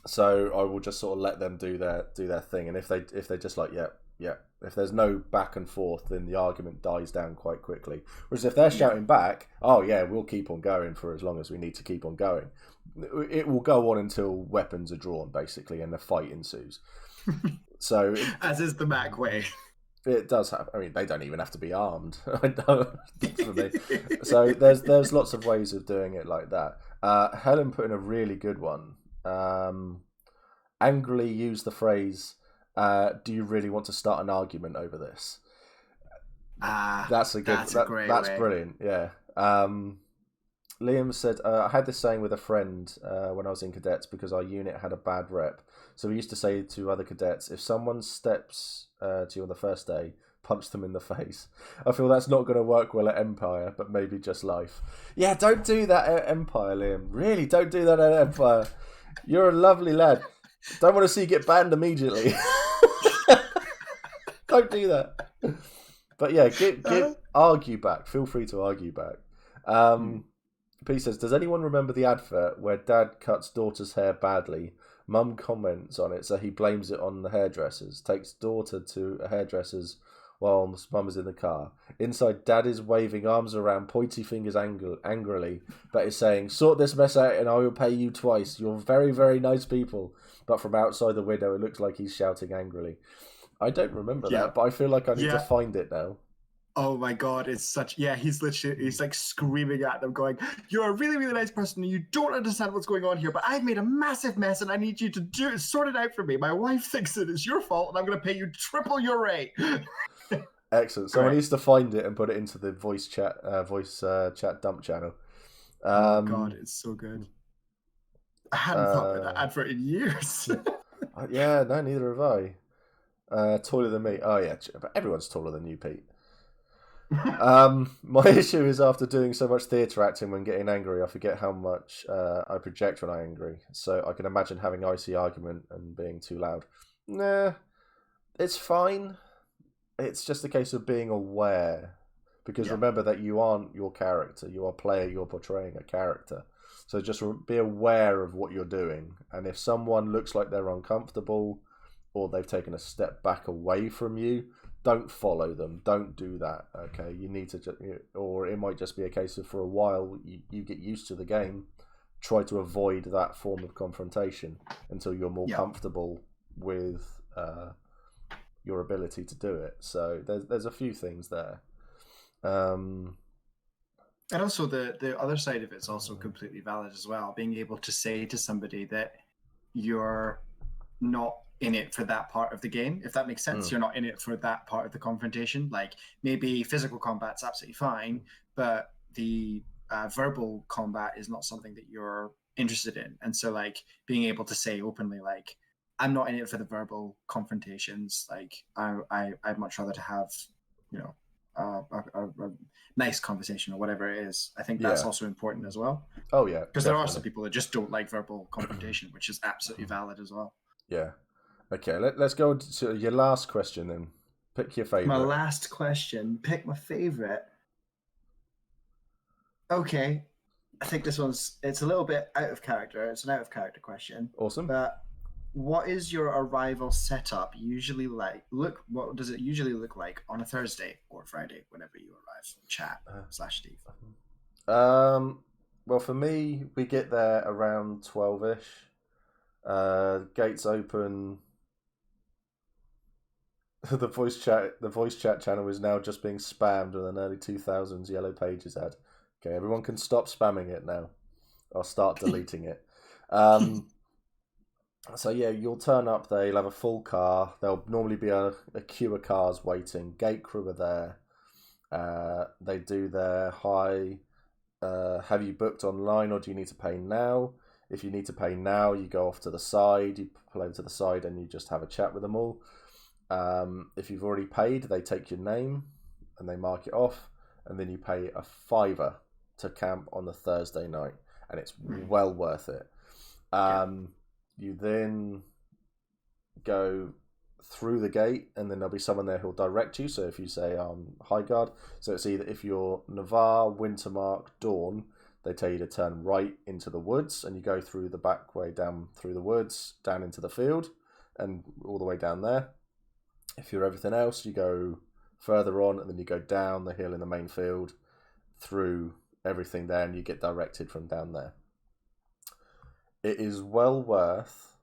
So I will just sort of let them do their thing, and if they just like, yeah, Yeah. If there's no back and forth, then the argument dies down quite quickly. Whereas if they're shouting back, oh yeah, we'll keep on going for as long as we need to keep on going. It will go on until weapons are drawn, basically, and the fight ensues. So, as is the Mac way. It does have. I mean, they don't even have to be armed. I know for me. So there's lots of ways of doing it like that. Helen put in a really good one. Angrily use the phrase, "Do you really want to start an argument over this?" That's a good. That's a great. That's way. Brilliant. Yeah. Liam said, I had this saying with a friend when I was in cadets because our unit had a bad rep. So we used to say to other cadets, if someone steps to you on the first day, punch them in the face. I feel that's not going to work well at Empire, but maybe just life. Yeah, don't do that at Empire, Liam. Really, don't do that at Empire. You're a lovely lad. Don't want to see you get banned immediately. Don't do that. But yeah, argue back. Feel free to argue back. P says, does anyone remember the advert where dad cuts daughter's hair badly? Mum comments on it, so he blames it on the hairdressers. Takes daughter to a hairdresser's while mum is in the car. Inside, dad is waving arms around, pointy fingers angrily, but is saying, sort this mess out and I will pay you twice. You're very, very nice people. But from outside the window, it looks like he's shouting angrily. I don't remember that, but I feel like I need to find it now. Oh my god, it's such... Yeah, he's like screaming at them going, you're a really, really nice person and you don't understand what's going on here, but I've made a massive mess and I need you to sort it out for me. My wife thinks it is your fault and I'm going to pay you triple your rate. Excellent. Someone needs to find it and put it into the voice chat dump channel. Oh god, it's so good. I hadn't thought about that advert in years. Yeah, no, neither have I. Taller than me. Oh yeah, but everyone's taller than you, Pete. My issue is after doing so much theatre acting when getting angry, I forget how much I project when I'm angry. So I can imagine having icy argument and being too loud. Nah, it's fine. It's just a case of being aware. Because remember that you aren't your character. You are a player, you're portraying a character. So just be aware of what you're doing. And if someone looks like they're uncomfortable or they've taken a step back away from you, don't follow them. Don't do that. Okay, you need to, or it might just be a case of for a while you get used to the game. Try to avoid that form of confrontation until you're more comfortable with your ability to do it. So there's a few things there. And also the other side of it's also completely valid as well. Being able to say to somebody that you're not in it for that part of the game, if that makes sense. You're not in it for that part of the confrontation. Like maybe physical combat's absolutely fine, but the verbal combat is not something that you're interested in. And so like being able to say openly, like, I'm not in it for the verbal confrontations. Like I'd much rather to have, a nice conversation or whatever it is. I think that's also important as well. Oh yeah, because there are some people that just don't like verbal confrontation, which is absolutely valid as well. Yeah. Okay, let's go to your last question then. Pick your favorite. My last question. Pick my favorite. Okay, I think it's a little bit out of character. It's an out of character question. Awesome. But what is your arrival setup usually like? What does it usually look like on a Thursday or Friday whenever you arrive? Chat /Steve. Well, for me, we get there around 12ish. Gates open. The voice chat channel is now just being spammed with an early 2000s Yellow Pages ad. Okay, everyone can stop spamming it now. I'll start deleting it. So yeah, you'll turn up there, you'll have a full car. There'll normally be a queue of cars waiting. Gate crew are there. They do their hi, have you booked online or do you need to pay now? If you need to pay now, you go off to the side, you pull over to the side and you just have a chat with them all. If you've already paid, they take your name and they mark it off, and then you pay a $5 to camp on the Thursday night, and it's well worth it. You then go through the gate, and then there'll be someone there who'll direct you. So if you say High Guard, so it's either if you're Navarre, Wintermark, Dawn, they tell you to turn right into the woods, and you go through the back way down through the woods, down into the field, and all the way down there. If you're everything else, you go further on, and then you go down the hill in the main field through everything there, and you get directed from down there. It is well worth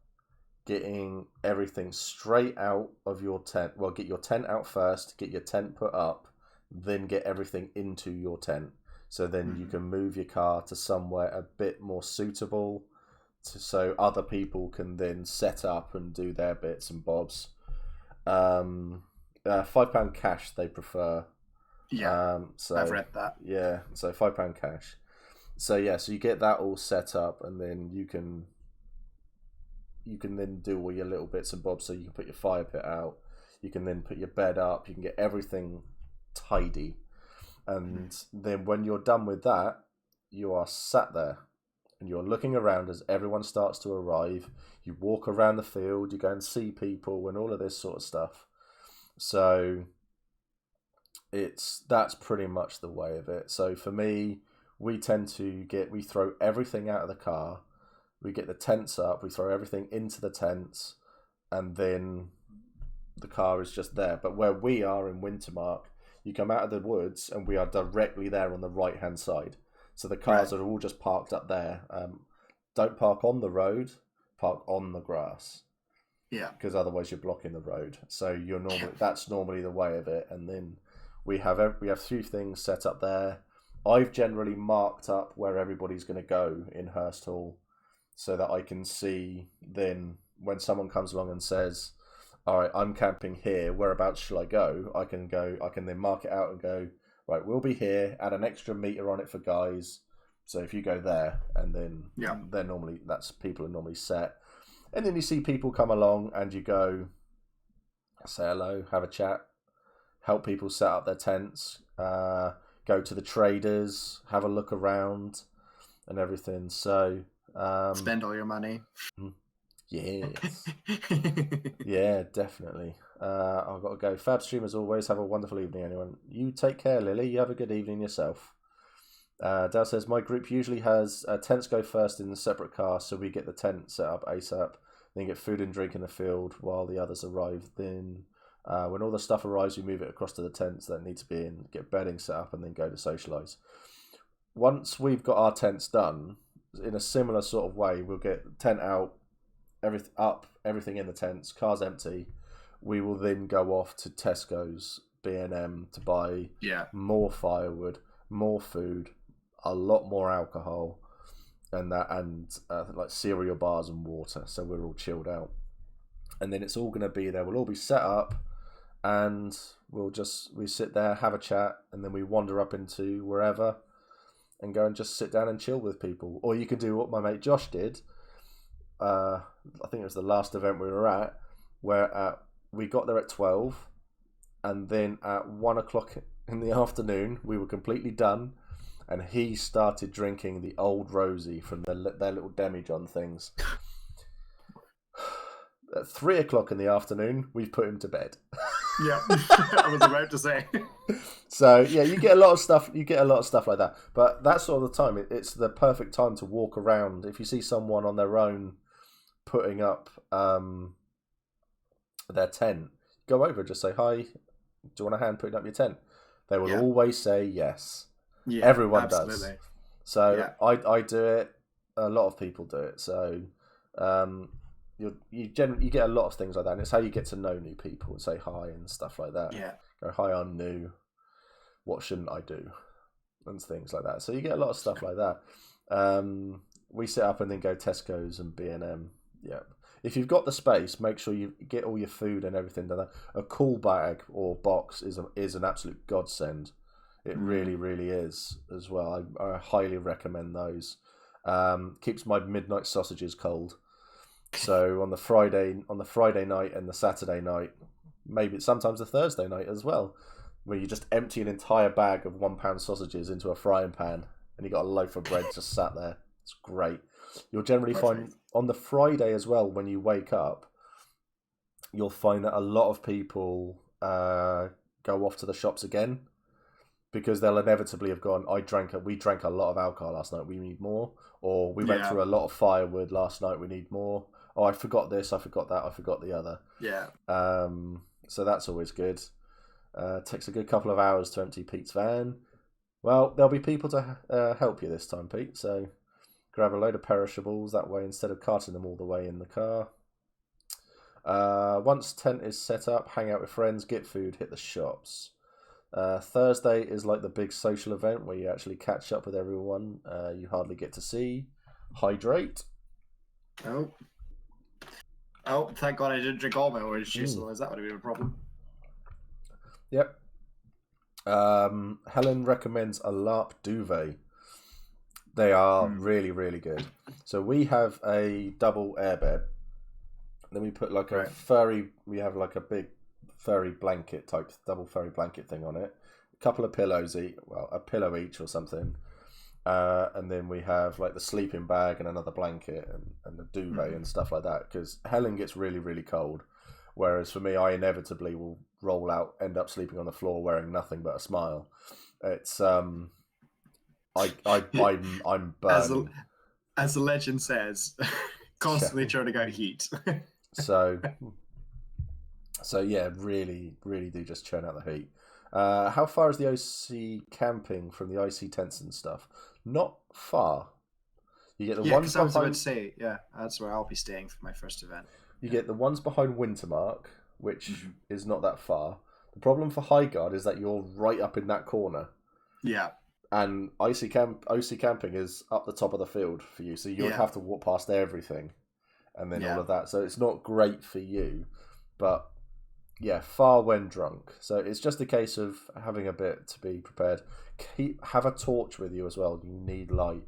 getting everything straight out of your tent. Well, get your tent out first, get your tent put up, then get everything into your tent. So then you can move your car to somewhere a bit more suitable, so other people can then set up and do their bits and bobs. £5 cash they prefer. Yeah, so I've read that. Yeah, so £5 cash. So yeah, so you get that all set up, and then you can then do all your little bits and bobs. So you can put your fire pit out, you can then put your bed up, you can get everything tidy, and then when you're done with that, you are sat there and you're looking around as everyone starts to arrive. You walk around the field, you go and see people and all of this sort of stuff. So that's pretty much the way of it. So for me, we throw everything out of the car, we get the tents up, we throw everything into the tents, and then the car is just there. But where we are in Wintermark, you come out of the woods and we are directly there on the right hand side. So the cars are all just parked up there. Don't park on the road, park on the grass. Yeah. Because otherwise you're blocking the road. So that's normally the way of it. And then we have 3 things set up there. I've generally marked up where everybody's going to go in Hurst Hall, so that I can see then when someone comes along and says, all right, I'm camping here, whereabouts shall I go? I can then mark it out and go, right, we'll be here, add an extra meter on it for guys. So if you go there, and then people are normally set. And then you see people come along and you go, say hello, have a chat, help people set up their tents, go to the traders, have a look around and everything. So spend all your money. Yes. Yeah, definitely. I've got to go. Fab stream as always. Have a wonderful evening, anyone. You take care, Lily. You have a good evening yourself. Dal says, my group usually has tents go first in a separate car, so we get the tent set up ASAP, then get food and drink in the field while the others arrive. Then when all the stuff arrives, we move it across to the tents that need to be in, get bedding set up, and then go to socialise. Once we've got our tents done, in a similar sort of way, we'll get the tent out, everything in the tents, cars empty. We will then go off to Tesco's, B&M to buy more firewood, more food, a lot more alcohol, and like cereal bars and water. So we're all chilled out, and then it's all going to be there. We'll all be set up, and we sit there, have a chat, and then we wander up into wherever and go and just sit down and chill with people. Or you can do what my mate Josh did. I think it was the last event we were at, where we got there at 12, and then at 1 o'clock in the afternoon we were completely done, and he started drinking the Old Rosie from their little demijohn things. At 3 o'clock in the afternoon, we've put him to bed. Yeah, I was about to say. So yeah, you get a lot of stuff. You get a lot of stuff like that. But that's all the time. It's the perfect time to walk around. If you see someone on their own putting up their tent, go over and just say, hi, do you want a hand putting up your tent? They will always say yes. Yeah, everyone does. So I do it. A lot of people do it. So you get a lot of things like that, and it's how you get to know new people and say hi and stuff like that. Yeah. Go, hi, I'm new. What shouldn't I do? And things like that. So you get a lot of stuff like that. We set up and then go Tesco's and B&M. Yeah. If you've got the space, make sure you get all your food and everything done. A cool bag or box is an absolute godsend. It really, really is as well. I highly recommend those. Keeps my midnight sausages cold. So on the Friday night and the Saturday night, maybe sometimes the Thursday night as well, where you just empty an entire bag of £1 sausages into a frying pan, and you got a loaf of bread just sat there. It's great. You'll generally find on the Friday as well, when you wake up, you'll find that a lot of people go off to the shops again, because they'll inevitably have gone, we drank a lot of alcohol last night, we need more. Or we went through a lot of firewood last night, we need more. Oh, I forgot this, I forgot that, I forgot the other. Yeah. So that's always good. Takes a good couple of hours to empty Pete's van. Well, there'll be people to help you this time, Pete. So grab a load of perishables that way instead of carting them all the way in the car. Once tent is set up, hang out with friends, get food, hit the shops. Thursday is like the big social event where you actually catch up with everyone you hardly get to see. Hydrate. Oh, thank God I didn't drink all my orange juice, otherwise that would have been a problem. Yep. Helen recommends a LARP duvet. They are really, really good. So we have a double airbed. Then we put like a we have like a big furry blanket type, double furry blanket thing on it. A couple of pillows each, well, a pillow each or something. And then we have like the sleeping bag and another blanket and the duvet and stuff like that. Because Helen gets really, really cold. Whereas for me, I inevitably will roll out, end up sleeping on the floor wearing nothing but a smile. It's I'm burning. As the legend says, constantly churning out heat. So yeah, really, really do just churn out the heat. How far is the OC camping from the IC tents and stuff? Not far. You get the ones I was about behind. to say, that's where I'll be staying for my first event. You get the ones behind Wintermark, which is not that far. The problem for Highguard is that you're right up in that corner. Yeah. And OC camping is up the top of the field for you, so you would have to walk past everything, and then all of that. So it's not great for you, but yeah, far when drunk. So it's just a case of having a bit to be prepared. Have a torch with you as well. You need light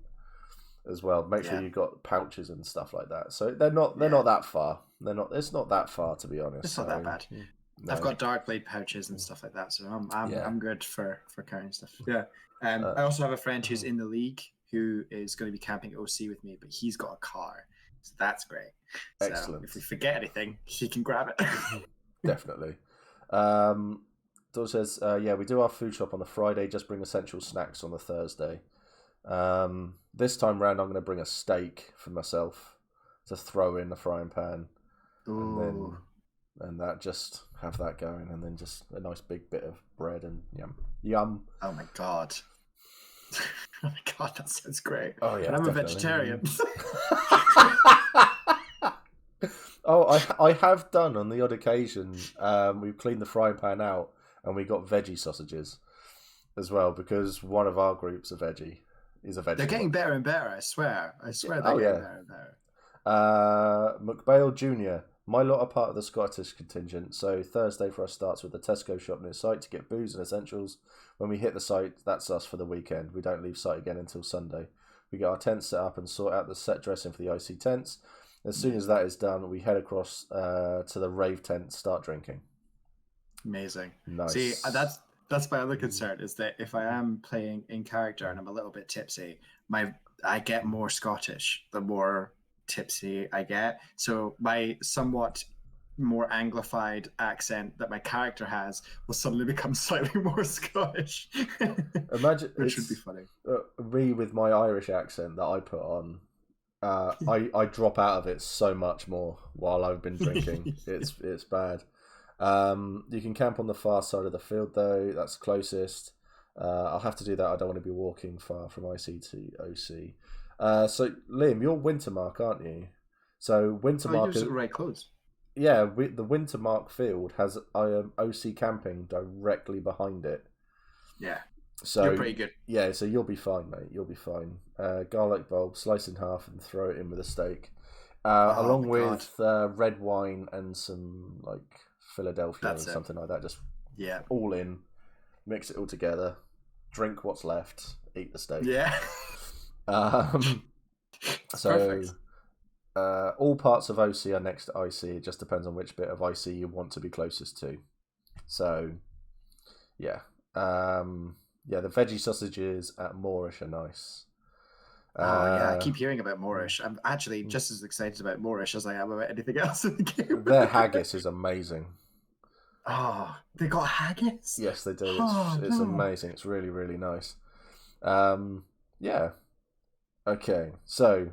as well. Make sure you've got pouches and stuff like that. So they're not that far. It's not that far, to be honest. It's not that bad. No. I've got dark blade pouches and stuff like that, so I'm good for carrying stuff. Yeah. I also have a friend who's in the league who is going to be camping OC with me, but he's got a car, so that's great. Excellent. So if we forget anything, he can grab it. Definitely. Dor says, we do our food shop on the Friday. Just bring essential snacks on the Thursday. This time round, I'm going to bring a steak for myself to throw in the frying pan. Ooh. And that, just have that going, and then just a nice big bit of bread and yum. Oh my God. Oh my God, that sounds great. Oh yeah, and I'm definitely. a vegetarian. I have done on the odd occasion. We've cleaned the frying pan out and we got veggie sausages as well, because one of our groups is a veggie. They're getting better and better, I swear. They're getting better and better. McBail Jr. My lot are part of the Scottish contingent, so Thursday for us starts with the Tesco shop near site to get booze and essentials. When we hit the site, that's us for the weekend. We don't leave site again until Sunday. We get our tents set up and sort out the set dressing for the IC tents. As soon as that is done, we head across to the rave tent, start drinking. Amazing. Nice. See, that's my other concern, is that if I am playing in character and I'm a little bit tipsy, I get more Scottish the more tipsy I get. So my somewhat more anglified accent that my character has will suddenly become slightly more Scottish. Imagine, which would be funny. Me with my Irish accent that I put on. I drop out of it so much more while I've been drinking. It's bad. You can camp on the far side of the field though. That's closest. I'll have to do that. I don't want to be walking far from IC to OC. So Liam, you're Wintermark, aren't you? So Wintermark is right close. Yeah, the Wintermark field has OC camping directly behind it. Yeah. So you're pretty good. Yeah, so you'll be fine, mate. You'll be fine. Garlic bulb, slice in half and throw it in with a steak. Along with red wine and some like Philadelphia something like that. Just all in, mix it all together, drink what's left, eat the steak. Yeah. So all parts of OC are next to IC. It just depends on which bit of IC you want to be closest to. So yeah. The veggie sausages at Moorish are nice. I keep hearing about Moorish. I'm actually just as excited about Moorish as I am about anything else in the game. Their haggis is amazing. Oh, they got haggis? Yes, they do. It's amazing. It's really, really nice. Okay, so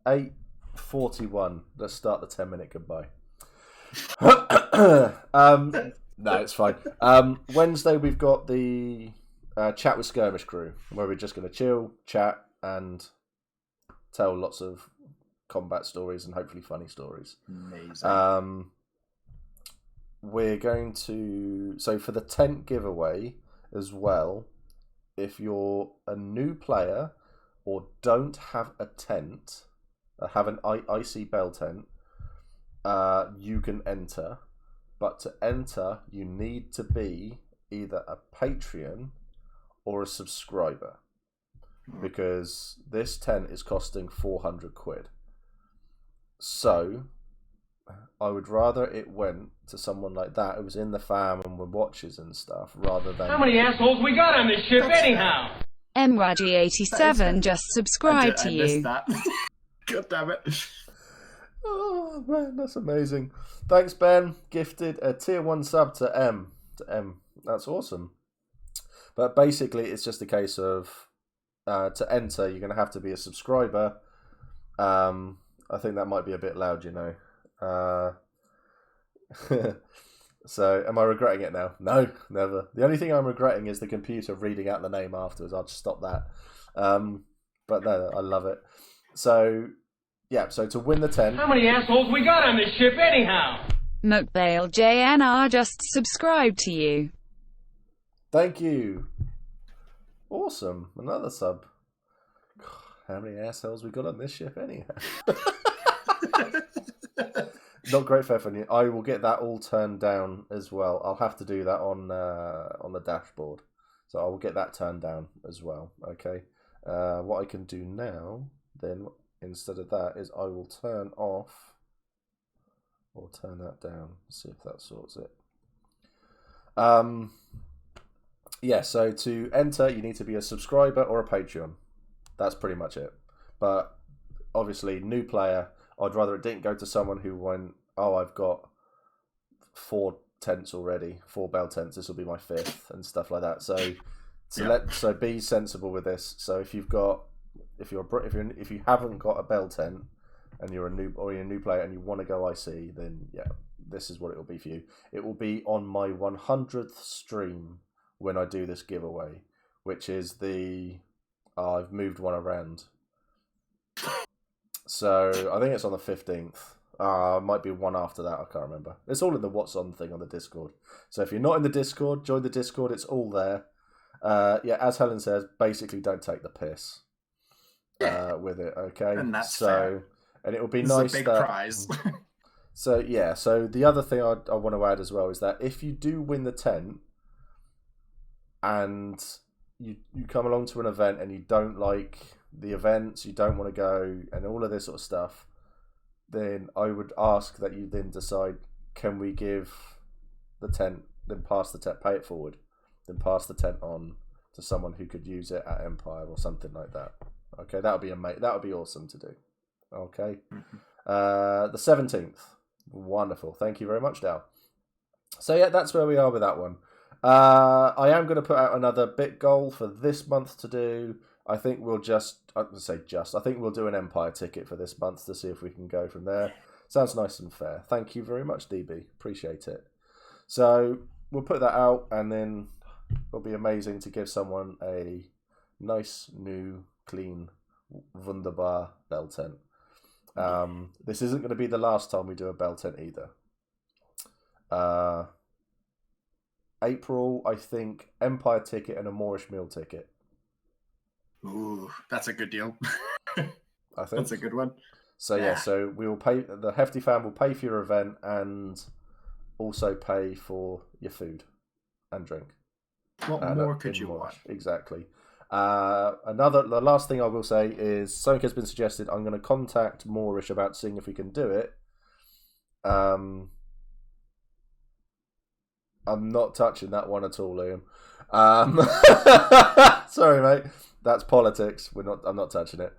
8:41. Let's start the 10-minute goodbye. No, it's fine. Wednesday we've got the chat with Skirmish Crew, where we're just going to chill, chat, and tell lots of combat stories and hopefully funny stories. Amazing. We're going to... So for the tent giveaway as well, if you're a new player or don't have a tent, have an IC Bell tent, you can enter. But to enter, you need to be either a Patreon or a subscriber. Because this tent is costing 400 quid. So, I would rather it went to someone like that who was in the fam and would watches and stuff, rather than... How many assholes we got on this ship anyhow? MRAGI87 just subscribed to I missed you. that. God damn it. Oh, man, that's amazing. Thanks, Ben. Gifted a tier 1 sub to M. That's awesome. But basically, it's just a case of... to enter, you're going to have to be a subscriber. I think that might be a bit loud, you know. So, am I regretting it now? No, never. The only thing I'm regretting is the computer reading out the name afterwards. I'll just stop that. But no, I love it. So, yeah, so to win the 10... How many assholes we got on this ship anyhow? Mukbale JNR just subscribed to you. Thank you. Awesome. Another sub. How many assholes we got on this ship anyhow? Not great fair for you. I will get that all turned down as well. I'll have to do that on the dashboard. So I will get that turned down as well. Okay. What I can do now, then, instead of that, is I will turn off or turn that down. See if that sorts it. Yeah, so to enter, you need to be a subscriber or a Patreon. That's pretty much it. But obviously, new player, I'd rather it didn't go to someone who went, oh, I've got 4 tents already, 4 bell tents. This will be my 5th and stuff like that. So be sensible with this. So if you haven't got a bell tent and you're a new player and you want to go IC, then yeah, this is what it will be for you. It will be on my 100th stream when I do this giveaway, which is I've moved one around. So I think it's on the 15th. Might be one after that, I can't remember. It's all in the what's on thing on the Discord. So if you're not in the Discord, join the Discord, it's all there. Yeah, as Helen says, basically don't take the piss with it, okay? And that's fair. And it will be This nice is a big that... prize. So yeah, so the other thing I want to add as well is that if you do win the tent and you come along to an event and you don't like the events, you don't want to go and all of this sort of stuff, then I would ask that you then decide, can we give the tent, then pass the tent, pay it forward, then pass the tent on to someone who could use it at Empire or something like that. Okay, that would be awesome to do. Okay. The 17th. Wonderful. Thank you very much, Dal. So yeah, that's where we are with that one. I am going to put out another bit goal for this month to do. I think we'll I think we'll do an Empire ticket for this month to see if we can go from there. Sounds nice and fair. Thank you very much, DB. Appreciate it. So we'll put that out, and then it'll be amazing to give someone a nice, new, clean, wunderbar bell tent. This isn't going to be the last time we do a bell tent either. April, I think, Empire ticket and a Moorish meal ticket. Ooh, that's a good deal. I think That's a good one. So yeah, so we will pay. The Hefty Fan will pay for your event and also pay for your food and drink. What more could you want? Exactly. The last thing I will say is something has been suggested. I'm going to contact Moorish about seeing if we can do it. I'm not touching that one at all, Liam. Sorry, mate. That's politics. I'm not touching it.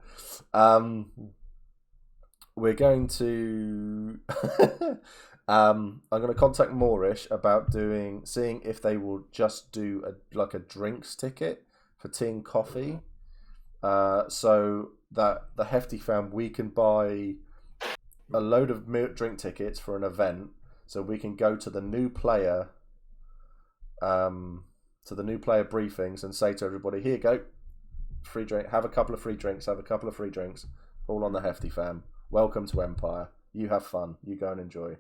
We're going to. I'm going to contact Moorish about seeing if they will just do a drinks ticket for tea and coffee, so that the Hefty Fam, we can buy a load of drink tickets for an event, so we can go to the new player, briefings and say to everybody, "Here you go, free drink. Have a couple of free drinks. Have a couple of free drinks. All on the Hefty fam. Welcome to Empire. You have fun. You go and enjoy."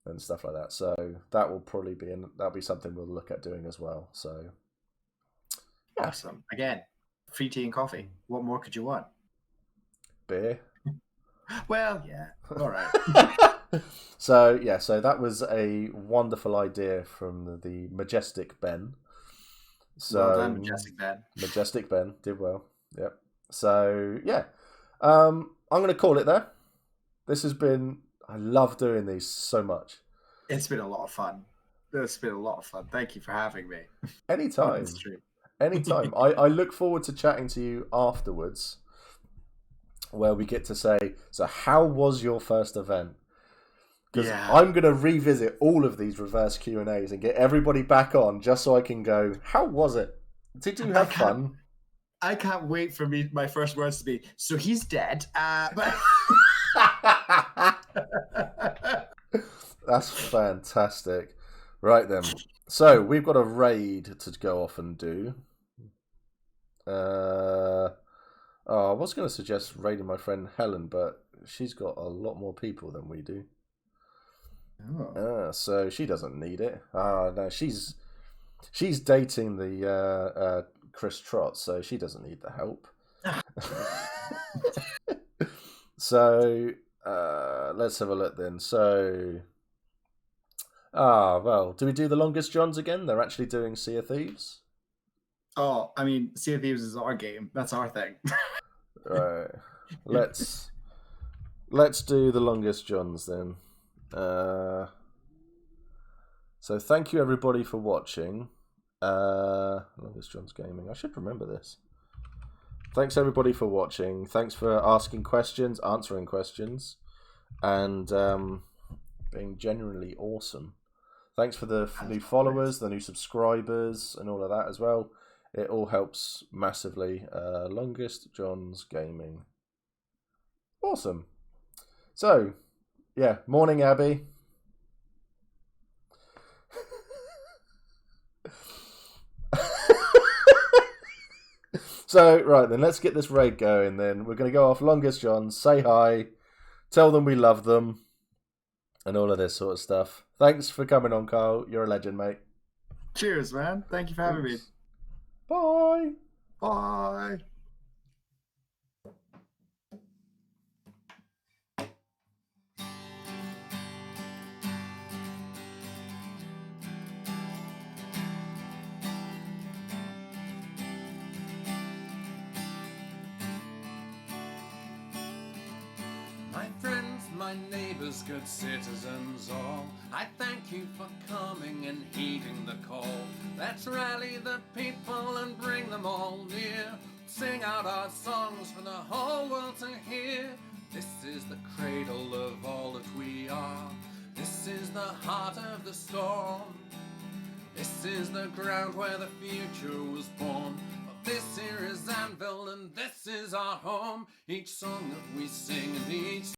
And stuff like that. So that will probably that'll be something we'll look at doing as well. So yeah. Awesome. Again, free tea and coffee. What more could you want? Beer. Well, yeah. All right. So that was a wonderful idea from the Majestic Ben. So Well done, Majestic Ben. Majestic Ben did well. Yep. So yeah, I'm going to call it there. This has been. I love doing these so much. It's been a lot of fun. Thank you for having me. Anytime. That's true. Anytime. I look forward to chatting to you afterwards, where we get to say, so how was your first event? Because I'm going to revisit all of these reverse Q&As and get everybody back on just so I can go, how was it? Did you have fun? I can't wait for my first words to be, so he's dead. But... That's fantastic. Right then. So we've got a raid to go off and do. I was going to suggest raiding my friend Helen, but she's got a lot more people than we do. So she doesn't need it. No, she's dating the Chris Trott, so she doesn't need the help. So let's have a look then. So well, do we do the Longest Johns again? They're actually doing Sea of Thieves. Oh, I mean, Sea of Thieves is our game. That's our thing. Right. Let's do the Longest Johns then. So thank you everybody for watching. Longest Johns Gaming. I should remember this. Thanks everybody for watching. Thanks for asking questions, answering questions, and being genuinely awesome. Thanks for the new followers, the new subscribers, and all of that as well. It all helps massively. Longest Johns Gaming. Awesome. So, yeah, morning, Abby. So, right then, let's get this raid going then. We're going to go off Longest Johns, say hi, tell them we love them, and all of this sort of stuff. Thanks for coming on, Carl. You're a legend, mate. Cheers, man. Thank you for having me. Bye. Bye. My friends, my neighbors, good citizens all, I thank you for coming and heeding the call. Let's rally the people and bring them all near. Sing out our songs for the whole world to hear. This is the cradle of all that we are. This is the heart of the storm. This is the ground where the future was born. This here is Anvil and this is our home. Each song that we sing and each